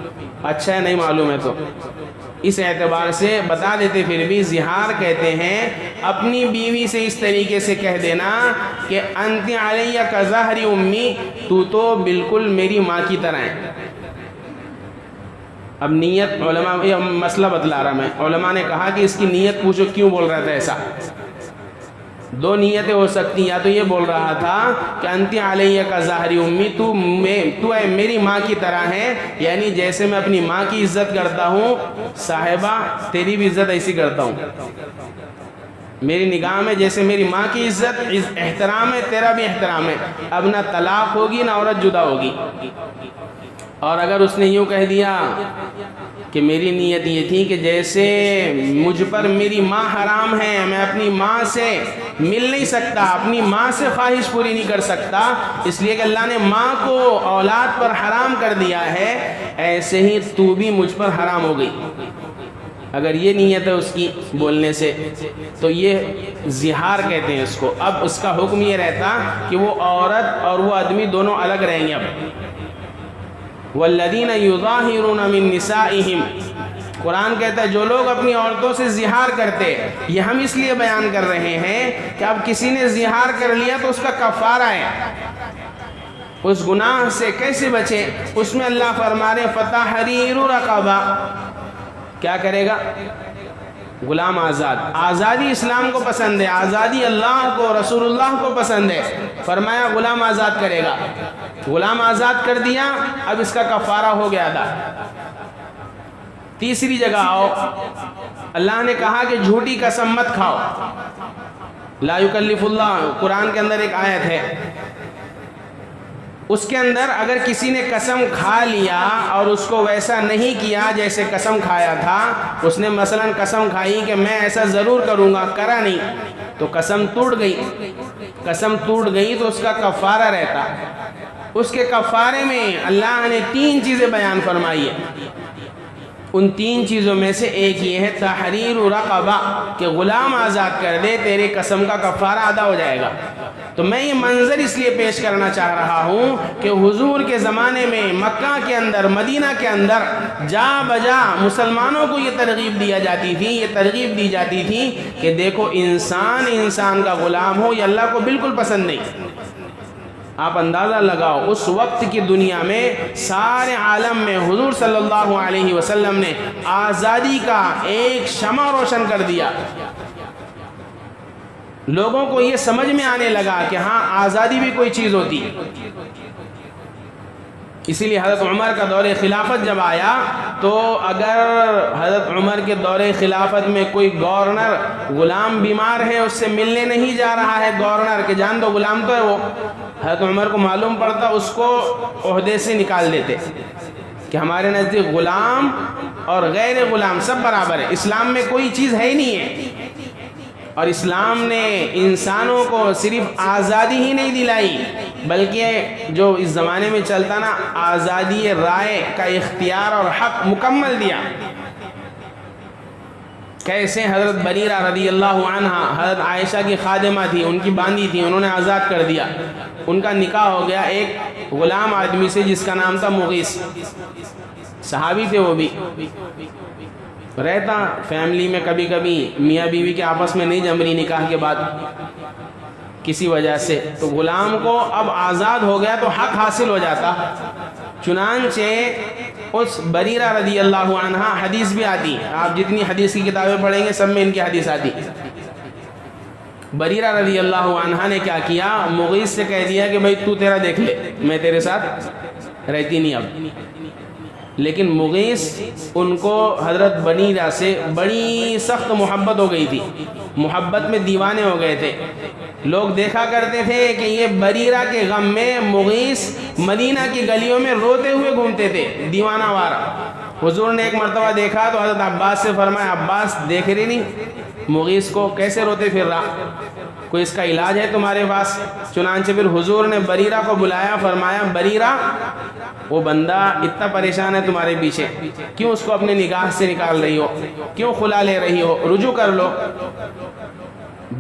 اچھا ہے نہیں معلوم ہے تو اس اعتبار سے بتا دیتے. پھر بھی زہار کہتے ہیں اپنی بیوی سے اس طریقے سے کہہ دینا کہ انت علیہ کظہر امی، تو بالکل میری ماں کی طرح ہے. اب نیت علماء، یہ مسئلہ بتلا رہا میں، علماء نے کہا کہ اس کی نیت پوچھو کیوں بول رہا تھا ایسا. دو نیتیں ہو سکتی، یا تو یہ بول رہا تھا کہ انت علیہ کظہر امی، تو میری ماں کی طرح ہے، یعنی جیسے میں اپنی ماں کی عزت کرتا ہوں صاحبہ تیری بھی عزت ایسی کرتا ہوں. میری نگاہ میں جیسے میری ماں کی عزت احترام ہے، تیرا بھی احترام ہے. اب نہ طلاق ہوگی نہ عورت جدا ہوگی. اور اگر اس نے یوں کہہ دیا کہ میری نیت یہ تھی کہ جیسے مجھ پر میری ماں حرام ہے، میں اپنی ماں سے مل نہیں سکتا، اپنی ماں سے خواہش پوری نہیں کر سکتا، اس لیے کہ اللہ نے ماں کو اولاد پر حرام کر دیا ہے، ایسے ہی تو بھی مجھ پر حرام ہو گئی. اگر یہ نیت ہے اس کی بولنے سے تو یہ زہار کہتے ہیں اس کو. اب اس کا حکم یہ رہتا کہ وہ عورت اور وہ آدمی دونوں الگ رہیں گے. اب والذین یظاہرون من نسائہم، قرآن کہتا ہے جو لوگ اپنی عورتوں سے زہار کرتے، یہ ہم اس لیے بیان کر رہے ہیں کہ اب کسی نے زہار کر لیا تو اس کا کفارہ ہے. اس گناہ سے کیسے بچے؟ اس میں اللہ فرما رہے فتحریر رقبہ، کیا کرے گا؟ غلام آزاد. آزادی اسلام کو پسند ہے، آزادی اللہ کو رسول اللہ کو پسند ہے. فرمایا غلام آزاد کرے گا. غلام آزاد کر دیا، اب اس کا کفارہ ہو گیا ادا. تیسری جگہ آؤ، اللہ نے کہا کہ جھوٹی قسم مت کھاؤ. لا یکلف اللہ، قرآن کے اندر ایک آیت ہے، اس کے اندر اگر کسی نے قسم کھا لیا اور اس کو ویسا نہیں کیا جیسے قسم کھایا تھا، اس نے مثلا قسم کھائی کہ میں ایسا ضرور کروں گا، کرا نہیں تو قسم ٹوٹ گئی. قسم ٹوٹ گئی تو اس کا کفارہ رہتا. اس کے کفارے میں اللہ نے 3 چیزیں بیان فرمائی ہے. ان 3 چیزوں میں سے ایک یہ ہے تحریر رقبہ، کہ غلام آزاد کر دے، تیرے قسم کا کفارہ ادا ہو جائے گا. تو میں یہ منظر اس لیے پیش کرنا چاہ رہا ہوں کہ حضور کے زمانے میں مکہ کے اندر، مدینہ کے اندر جا بجا مسلمانوں کو یہ ترغیب دیا جاتی تھی، یہ ترغیب دی جاتی تھی کہ دیکھو انسان کا غلام ہو، یہ اللہ کو بالکل پسند نہیں. آپ اندازہ لگاؤ اس وقت کی دنیا میں سارے عالم میں حضور صلی اللہ علیہ وسلم نے آزادی کا ایک شمع روشن کر دیا. لوگوں کو یہ سمجھ میں آنے لگا کہ ہاں آزادی بھی کوئی چیز ہوتی. اسی لیے حضرت عمر کا دور خلافت جب آیا تو اگر حضرت عمر کے دور خلافت میں کوئی گورنر غلام بیمار ہے، اس سے ملنے نہیں جا رہا ہے گورنر کہ جان دو غلام تو ہے وہ، حضرت عمر کو معلوم پڑتا، اس کو عہدے سے نکال دیتے کہ ہمارے نزدیک غلام اور غیر غلام سب برابر ہے، اسلام میں کوئی چیز ہے ہی نہیں ہے. اور اسلام نے انسانوں کو صرف آزادی ہی نہیں دلائی بلکہ جو اس زمانے میں چلتا نا آزادی رائے کا اختیار اور حق مکمل دیا. کیسے حضرت بریرہ رضی اللہ عنہ حضرت عائشہ کی خادمہ تھی، ان کی باندھی تھی، انہوں نے آزاد کر دیا. ان کا نکاح ہو گیا ایک غلام آدمی سے جس کا نام تھا مغیث، صحابی تھے وہ بھی. رہتا فیملی میں کبھی کبھی میاں بیوی کے آپس میں نہیں جم رہی نکاح کے بعد کسی وجہ سے، تو غلام کو اب آزاد ہو گیا تو حق حاصل ہو جاتا. چنانچہ اس بریرہ رضی اللہ عنہ، حدیث بھی آتی، آپ جتنی حدیث کی کتابیں پڑھیں گے سب میں ان کی حدیث آتی. بریرہ رضی اللہ عنہ نے کیا کیا، مغیث سے کہہ دیا کہ بھائی تو تیرا دیکھ لے، میں تیرے ساتھ رہتی نہیں اب. لیکن مغیث ان کو حضرت بریرہ سے بڑی سخت محبت ہو گئی تھی، محبت میں دیوانے ہو گئے تھے. لوگ دیکھا کرتے تھے کہ یہ بریرہ کے غم میں مغیث مدینہ کی گلیوں میں روتے ہوئے گھومتے تھے دیوانہ وار. حضور نے ایک مرتبہ دیکھا تو حضرت عباس سے فرمایا عباس دیکھ رہی نہیں مغیث کو کیسے روتے پھر رہا، کوئی اس کا علاج ہے تمہارے پاس؟ چنانچہ پھر حضور نے بریرہ کو بلایا، فرمایا بریرہ وہ بندہ اتنا پریشان ہے تمہارے پیچھے، کیوں اس کو اپنے نگاہ سے نکال رہی ہو، کیوں خلا لے رہی ہو، رجوع کر لو.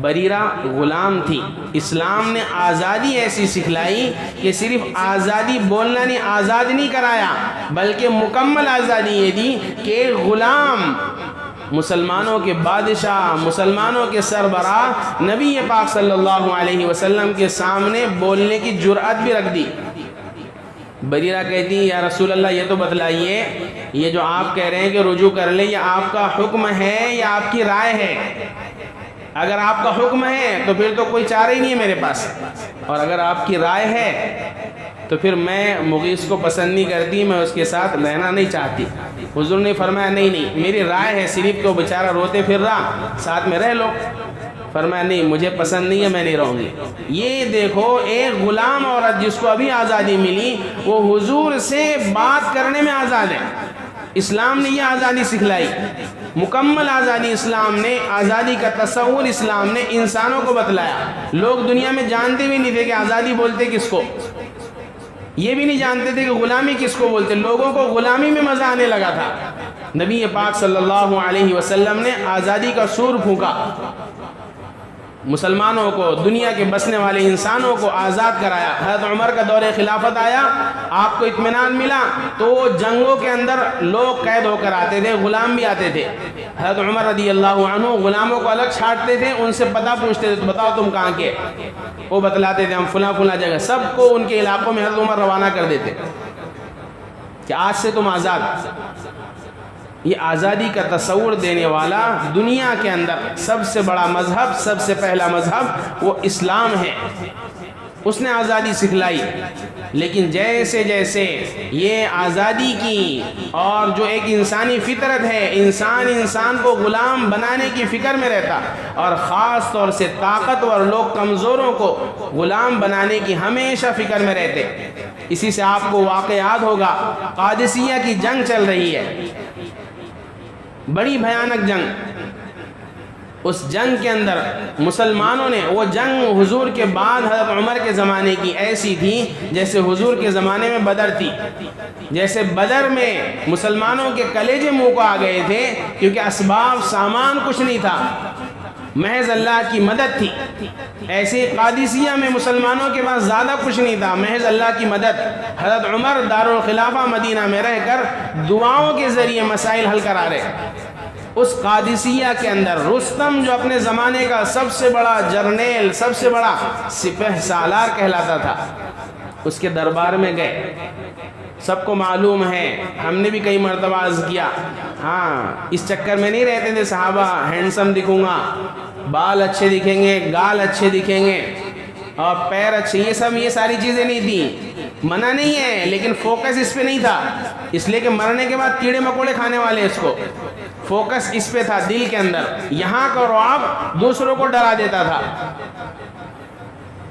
بریرہ غلام تھی. اسلام نے آزادی ایسی سکھلائی کہ صرف آزادی بولنا نہیں، آزاد نہیں کرایا، بلکہ مکمل آزادی یہ دی کہ غلام مسلمانوں کے بادشاہ، مسلمانوں کے سربراہ نبی پاک صلی اللہ علیہ وسلم کے سامنے بولنے کی جرأت بھی رکھ دی. بریرہ کہتی یا رسول اللہ یہ تو بتلائیے، یہ جو آپ کہہ رہے ہیں کہ رجوع کر لیں، یہ آپ کا حکم ہے یا آپ کی رائے ہے؟ اگر آپ کا حکم ہے تو پھر تو کوئی چارہ ہی نہیں ہے میرے پاس، اور اگر آپ کی رائے ہے تو پھر میں مغیث کو پسند نہیں کرتی، میں اس کے ساتھ رہنا نہیں چاہتی. حضور نے فرمایا نہیں میری رائے ہے، صرف کہ وہ بیچارہ روتے پھر رہا، ساتھ میں رہ لو. فرمایا نہیں مجھے پسند نہیں ہے، میں نہیں رہوں گی. یہ دیکھو ایک غلام عورت جس کو ابھی آزادی ملی، وہ حضور سے بات کرنے میں آزاد ہے. اسلام نے یہ آزادی سکھلائی، مکمل آزادی. اسلام نے آزادی کا تصور اسلام نے انسانوں کو بتلایا. لوگ دنیا میں جانتے بھی نہیں تھے کہ آزادی بولتے کس کو، یہ بھی نہیں جانتے تھے کہ غلامی کس کو بولتے. لوگوں کو غلامی میں مزہ آنے لگا تھا. نبی پاک صلی اللہ علیہ وسلم نے آزادی کا سور پھونکا، مسلمانوں کو، دنیا کے بسنے والے انسانوں کو آزاد کرایا. حضرت عمر کا دور خلافت آیا، آپ کو اطمینان ملا تو جنگوں کے اندر لوگ قید ہو کر آتے تھے، غلام بھی آتے تھے. حضرت عمر رضی اللہ عنہ غلاموں کو الگ چھانٹتے تھے، ان سے پتہ پوچھتے تھے بتاؤ تم کہاں کے، وہ بتلاتے تھے ہم فلاں فلاں جگہ. سب کو ان کے علاقوں میں حضرت عمر روانہ کر دیتے کہ آج سے تم آزاد. یہ آزادی کا تصور دینے والا دنیا کے اندر سب سے بڑا مذہب، سب سے پہلا مذہب وہ اسلام ہے. اس نے آزادی سکھلائی. لیکن جیسے جیسے یہ آزادی کی اور جو ایک انسانی فطرت ہے، انسان کو غلام بنانے کی فکر میں رہتا، اور خاص طور سے طاقتور لوگ کمزوروں کو غلام بنانے کی ہمیشہ فکر میں رہتے. اسی سے آپ کو واقع یاد ہوگا قادسیہ کی جنگ چل رہی ہے، بڑی بھیانک جنگ. اس جنگ کے اندر مسلمانوں نے، وہ جنگ حضور کے بعد حضرت عمر کے زمانے کی ایسی تھی جیسے حضور کے زمانے میں بدر تھی. جیسے بدر میں مسلمانوں کے کلیجے منہ کو آ گئے تھے، کیونکہ اسباب سامان کچھ نہیں تھا، محض اللہ کی مدد تھی. ایسے قادسیہ میں مسلمانوں کے پاس زیادہ کچھ نہیں تھا، محض اللہ کی مدد. حضرت عمر دارالخلافہ مدینہ میں رہ کر دعاؤں کے ذریعے مسائل حل کرا رہے. اس قادسیہ کے اندر رستم جو اپنے زمانے کا سب سے بڑا جرنیل، سب سے بڑا سپہ سالار کہلاتا تھا، اس کے دربار میں گئے. سب کو معلوم ہے، ہم نے بھی کئی مرتبہ عرض کیا، ہاں اس چکر میں نہیں رہتے تھے صحابہ ہینڈسم دکھوں گا، بال اچھے دکھیں گے، گال اچھے دکھیں گے اور پیر اچھے، یہ ساری چیزیں نہیں تھیں. منع نہیں ہے، لیکن فوکس اس پہ نہیں تھا، اس لیے کہ مرنے کے بعد کیڑے مکوڑے کھانے والے. اس کو فوکس اس پہ تھا دل کے اندر. یہاں کا رعب دوسروں کو ڈرا دیتا تھا.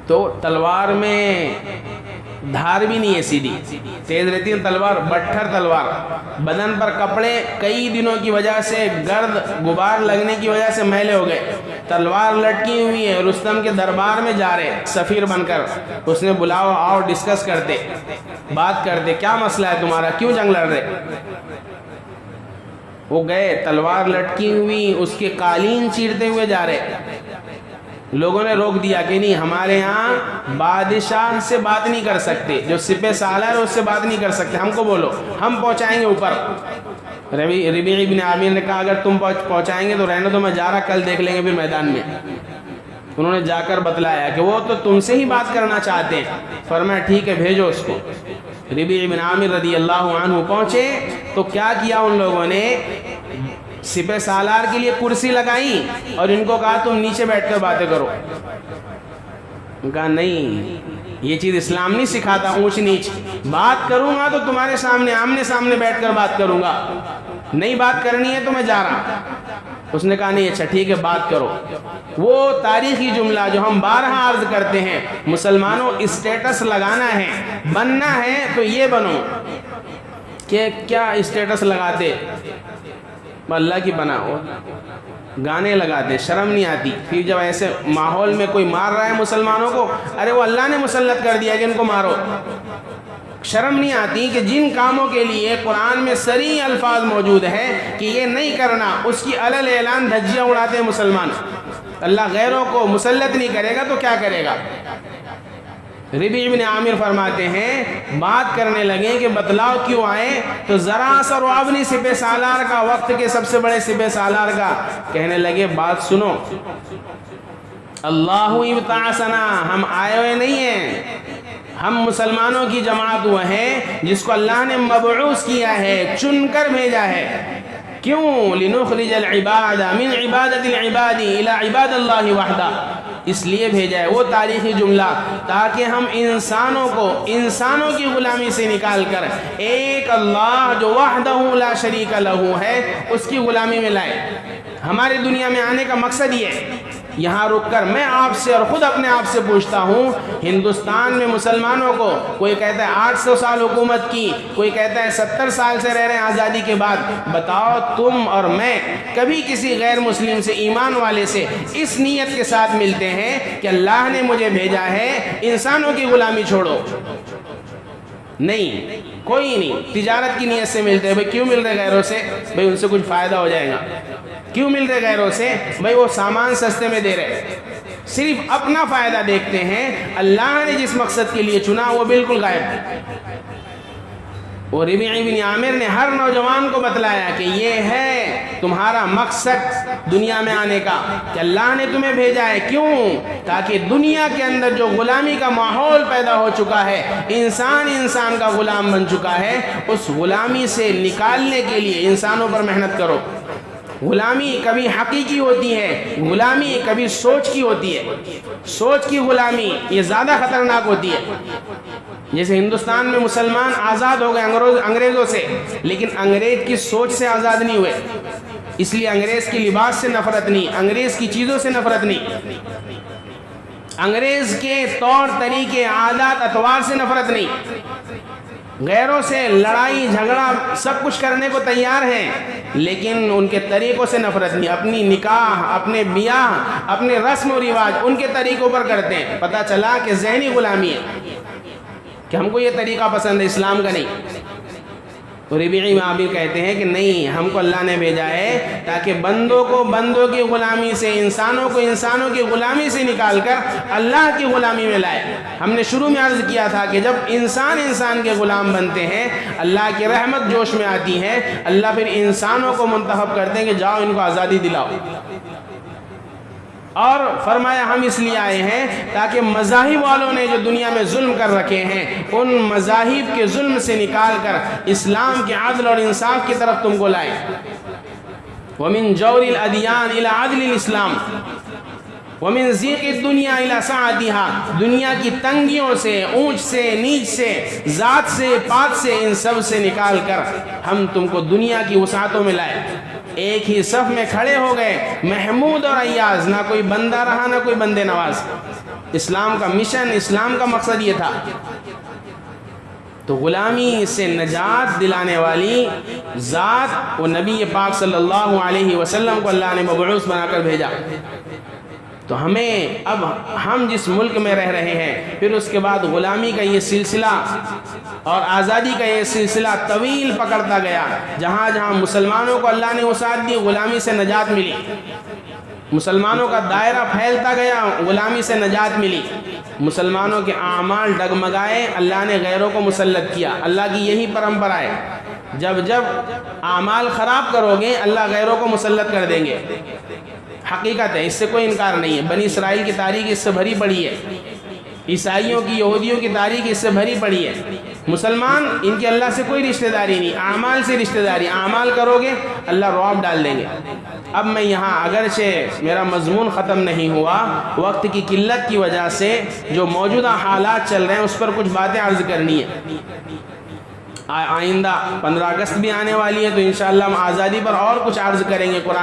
تو تلوار میں دھار بھی نہیں ہے سیدھی، تیز رہتی ہے تلوار، بٹھر تلوار. بدن پر کپڑے کئی دنوں کی وجہ سے، گرد غبار لگنے کی وجہ سے میلے ہو گئے. تلوار لٹکی ہوئی ہے، رستم کے دربار میں جا رہے سفیر بن کر. اس نے بلاؤ، آؤ ڈسکس کرتے، بات کرتے، کیا مسئلہ ہے تمہارا، کیوں جنگ لڑ رہے. وہ گئے، تلوار لٹکی ہوئی، اس کے قالین چیرتے ہوئے جا رہے. لوگوں نے روک دیا کہ نہیں، ہمارے ہاں بادشاہ سے بات نہیں کر سکتے، جو سپہ سالار ہے اس سے بات نہیں کر سکتے، ہم کو بولو، ہم پہنچائیں گے اوپر. ربیع بن عامر نے کہا اگر تم پہنچائیں گے تو رہنے دو، میں جا رہا، کل دیکھ لیں گے پھر میدان میں. انہوں نے جا کر بتلایا کہ وہ تو تم سے ہی بات کرنا چاہتے ہیں. فرمایا ٹھیک ہے بھیجو اس کو. ربیع بن عامر رضی اللہ عنہ پہنچے تو کیا کیا ان لوگوں نے، سپہ سالار کے لیے کرسی لگائی اور ان کو کہا تم نیچے بیٹھ کر باتیں کرو. کہا نہیں، یہ چیز اسلام نہیں سکھاتا اونچ نیچ. بات کروں گا تو تمہارے سامنے آمنے سامنے بیٹھ کر بات کروں گا، نہیں بات کرنی ہے تو میں جا رہا. اس نے کہا نہیں اچھا ٹھیک ہے بات کرو. وہ تاریخی جملہ جو ہم بارہا عرض کرتے ہیں، مسلمانوں اسٹیٹس لگانا ہے، بننا ہے تو یہ بنو. کہ کیا اسٹیٹس لگاتے، اللہ کی بنا ہو، گانے لگاتے، شرم نہیں آتی. پھر جب ایسے ماحول میں کوئی مار رہا ہے مسلمانوں کو، ارے وہ اللہ نے مسلط کر دیا کہ ان کو مارو. شرم نہیں آتی کہ جن کاموں کے لیے قرآن میں صریح الفاظ موجود ہے کہ یہ نہیں کرنا، اس کی علل اعلان دھجیاں اڑاتے ہیں مسلمان. اللہ غیروں کو مسلط نہیں کرے گا تو کیا کرے گا؟ ربیع بن عامر فرماتے ہیں بات کرنے لگے کہ بتلاؤ کیوں آئے؟ تو ذرا سا روابنی سپہ سالار کا، وقت کے سب سے بڑے سپہ سالار کا، کہنے لگے بات سنو، اللہ ابتعثنا، ہم آئے ہوئے نہیں ہیں، ہم مسلمانوں کی جماعت وہ ہیں جس کو اللہ نے مبعوث کیا ہے، چن کر بھیجا ہے۔ کیوں؟ لنخرج العباد من عبادت العباد الى عباد اللہ وحدہ، اس لیے بھیجا ہے، وہ تاریخی جملہ، تاکہ ہم انسانوں کو انسانوں کی غلامی سے نکال کر ایک اللہ جو وحدہ لا شریک لہ ہے اس کی غلامی میں لائے۔ ہمارے دنیا میں آنے کا مقصد یہ ہے۔ یہاں رک کر میں آپ سے اور خود اپنے آپ سے پوچھتا ہوں، ہندوستان میں مسلمانوں کو کوئی کہتا ہے 800 سال حکومت کی، کوئی کہتا ہے 70 سال سے رہ رہے ہیں آزادی کے بعد، بتاؤ تم اور میں کبھی کسی غیر مسلم سے، ایمان والے سے اس نیت کے ساتھ ملتے ہیں کہ اللہ نے مجھے بھیجا ہے انسانوں کی غلامی چھوڑو؟ نہیں، کوئی نہیں۔ تجارت کی نیت سے ملتے ہیں، بھئی کیوں مل رہے غیروں سے؟ بھئی ان سے کچھ فائدہ ہو جائے گا۔ کیوں مل رہے غیروں سے؟ بھئی وہ سامان سستے میں دے رہے، صرف اپنا فائدہ دیکھتے ہیں۔ اللہ نے جس مقصد کے لیے چنا وہ بالکل غائب ہے۔ اور ربیع بن عامر نے ہر نوجوان کو بتلایا کہ یہ ہے تمہارا مقصد دنیا میں آنے کا، کہ اللہ نے تمہیں بھیجا ہے۔ کیوں؟ تاکہ دنیا کے اندر جو غلامی کا ماحول پیدا ہو چکا ہے، انسان انسان کا غلام بن چکا ہے، اس غلامی سے نکالنے کے لیے انسانوں پر محنت کرو۔ غلامی کبھی حقیقی ہوتی ہے، غلامی کبھی سوچ کی ہوتی ہے۔ سوچ کی غلامی یہ زیادہ خطرناک ہوتی ہے۔ جیسے ہندوستان میں مسلمان آزاد ہو گئے انگریزوں سے، لیکن انگریز کی سوچ سے آزاد نہیں ہوئے۔ اس لیے انگریز کی لباس سے نفرت نہیں، انگریز کی چیزوں سے نفرت نہیں، انگریز کے طور طریقے، عادات، اطوار سے نفرت نہیں۔ غیروں سے لڑائی جھگڑا سب کچھ کرنے کو تیار ہیں، لیکن ان کے طریقوں سے نفرت نہیں۔ اپنی نکاح، اپنے بیاہ، اپنے رسم و رواج ان کے طریقوں پر کرتے ہیں۔ پتہ چلا کہ ذہنی غلامی ہے، کہ ہم کو یہ طریقہ پسند ہے، اسلام کا نہیں۔ تو ربیع بن عامر کہتے ہیں کہ نہیں، ہم کو اللہ نے بھیجا ہے تاکہ بندوں کو بندوں کی غلامی سے، انسانوں کو انسانوں کی غلامی سے نکال کر اللہ کی غلامی میں لائے۔ ہم نے شروع میں عرض کیا تھا کہ جب انسان انسان کے غلام بنتے ہیں، اللہ کی رحمت جوش میں آتی ہے، اللہ پھر انسانوں کو منتخب کرتے ہیں کہ جاؤ ان کو آزادی دلاؤ۔ اور فرمایا ہم اس لیے آئے ہیں تاکہ مذاہب والوں نے جو دنیا میں ظلم کر رکھے ہیں، ان مذاہب کے ظلم سے نکال کر اسلام کے عدل اور انصاف کی طرف تم کو لائیں۔ وَمِن جَوْرِ الْأَدْيَانِ إِلَىٰ عَدْلِ الْإِسْلَامِ وَمِن ضِيقِ الدُّنْيَا إِلَىٰ سَعَتِهَا، دنیا کی تنگیوں سے، اونچ سے، نیچ سے، ذات سے، پات سے، ان سب سے نکال کر ہم تم کو دنیا کی وسعتوں میں لائے۔ ایک ہی صف میں کھڑے ہو گئے محمود اور ایاز، نہ کوئی بندہ رہا نہ کوئی بندے نواز۔ اسلام کا مشن، اسلام کا مقصد یہ تھا۔ تو غلامی سے نجات دلانے والی ذات وہ نبی پاک صلی اللہ علیہ وسلم کو اللہ نے مبعوث بنا کر بھیجا۔ تو ہمیں اب ہم جس ملک میں رہ رہے ہیں، پھر اس کے بعد غلامی کا یہ سلسلہ اور آزادی کا یہ سلسلہ طویل پکڑتا گیا۔ جہاں جہاں مسلمانوں کو اللہ نے وسعت دی، غلامی سے نجات ملی، مسلمانوں کا دائرہ پھیلتا گیا، غلامی سے نجات ملی۔ مسلمانوں کے اعمال ڈگمگائے، اللہ نے غیروں کو مسلط کیا۔ اللہ کی یہی پرمپرا ہے، جب جب اعمال خراب کرو گے اللہ غیروں کو مسلط کر دیں گے۔ حقیقت ہے، اس سے کوئی انکار نہیں ہے۔ بنی اسرائیل کی تاریخ اس سے بھری پڑی ہے، عیسائیوں کی، یہودیوں کی تاریخ اس سے بھری پڑی ہے۔ مسلمان ان کی اللہ سے کوئی رشتہ داری نہیں، اعمال سے رشتہ داری۔ اعمال کرو گے اللہ رعب ڈال دیں گے۔ اب میں یہاں اگرچہ میرا مضمون ختم نہیں ہوا، وقت کی قلت کی وجہ سے جو موجودہ حالات چل رہے ہیں اس پر کچھ باتیں عرض کرنی ہے۔ آئندہ 15 اگست بھی آنے والی ہے، تو انشاءاللہ ہم آزادی پر اور کچھ عرض کریں گے۔ قرآن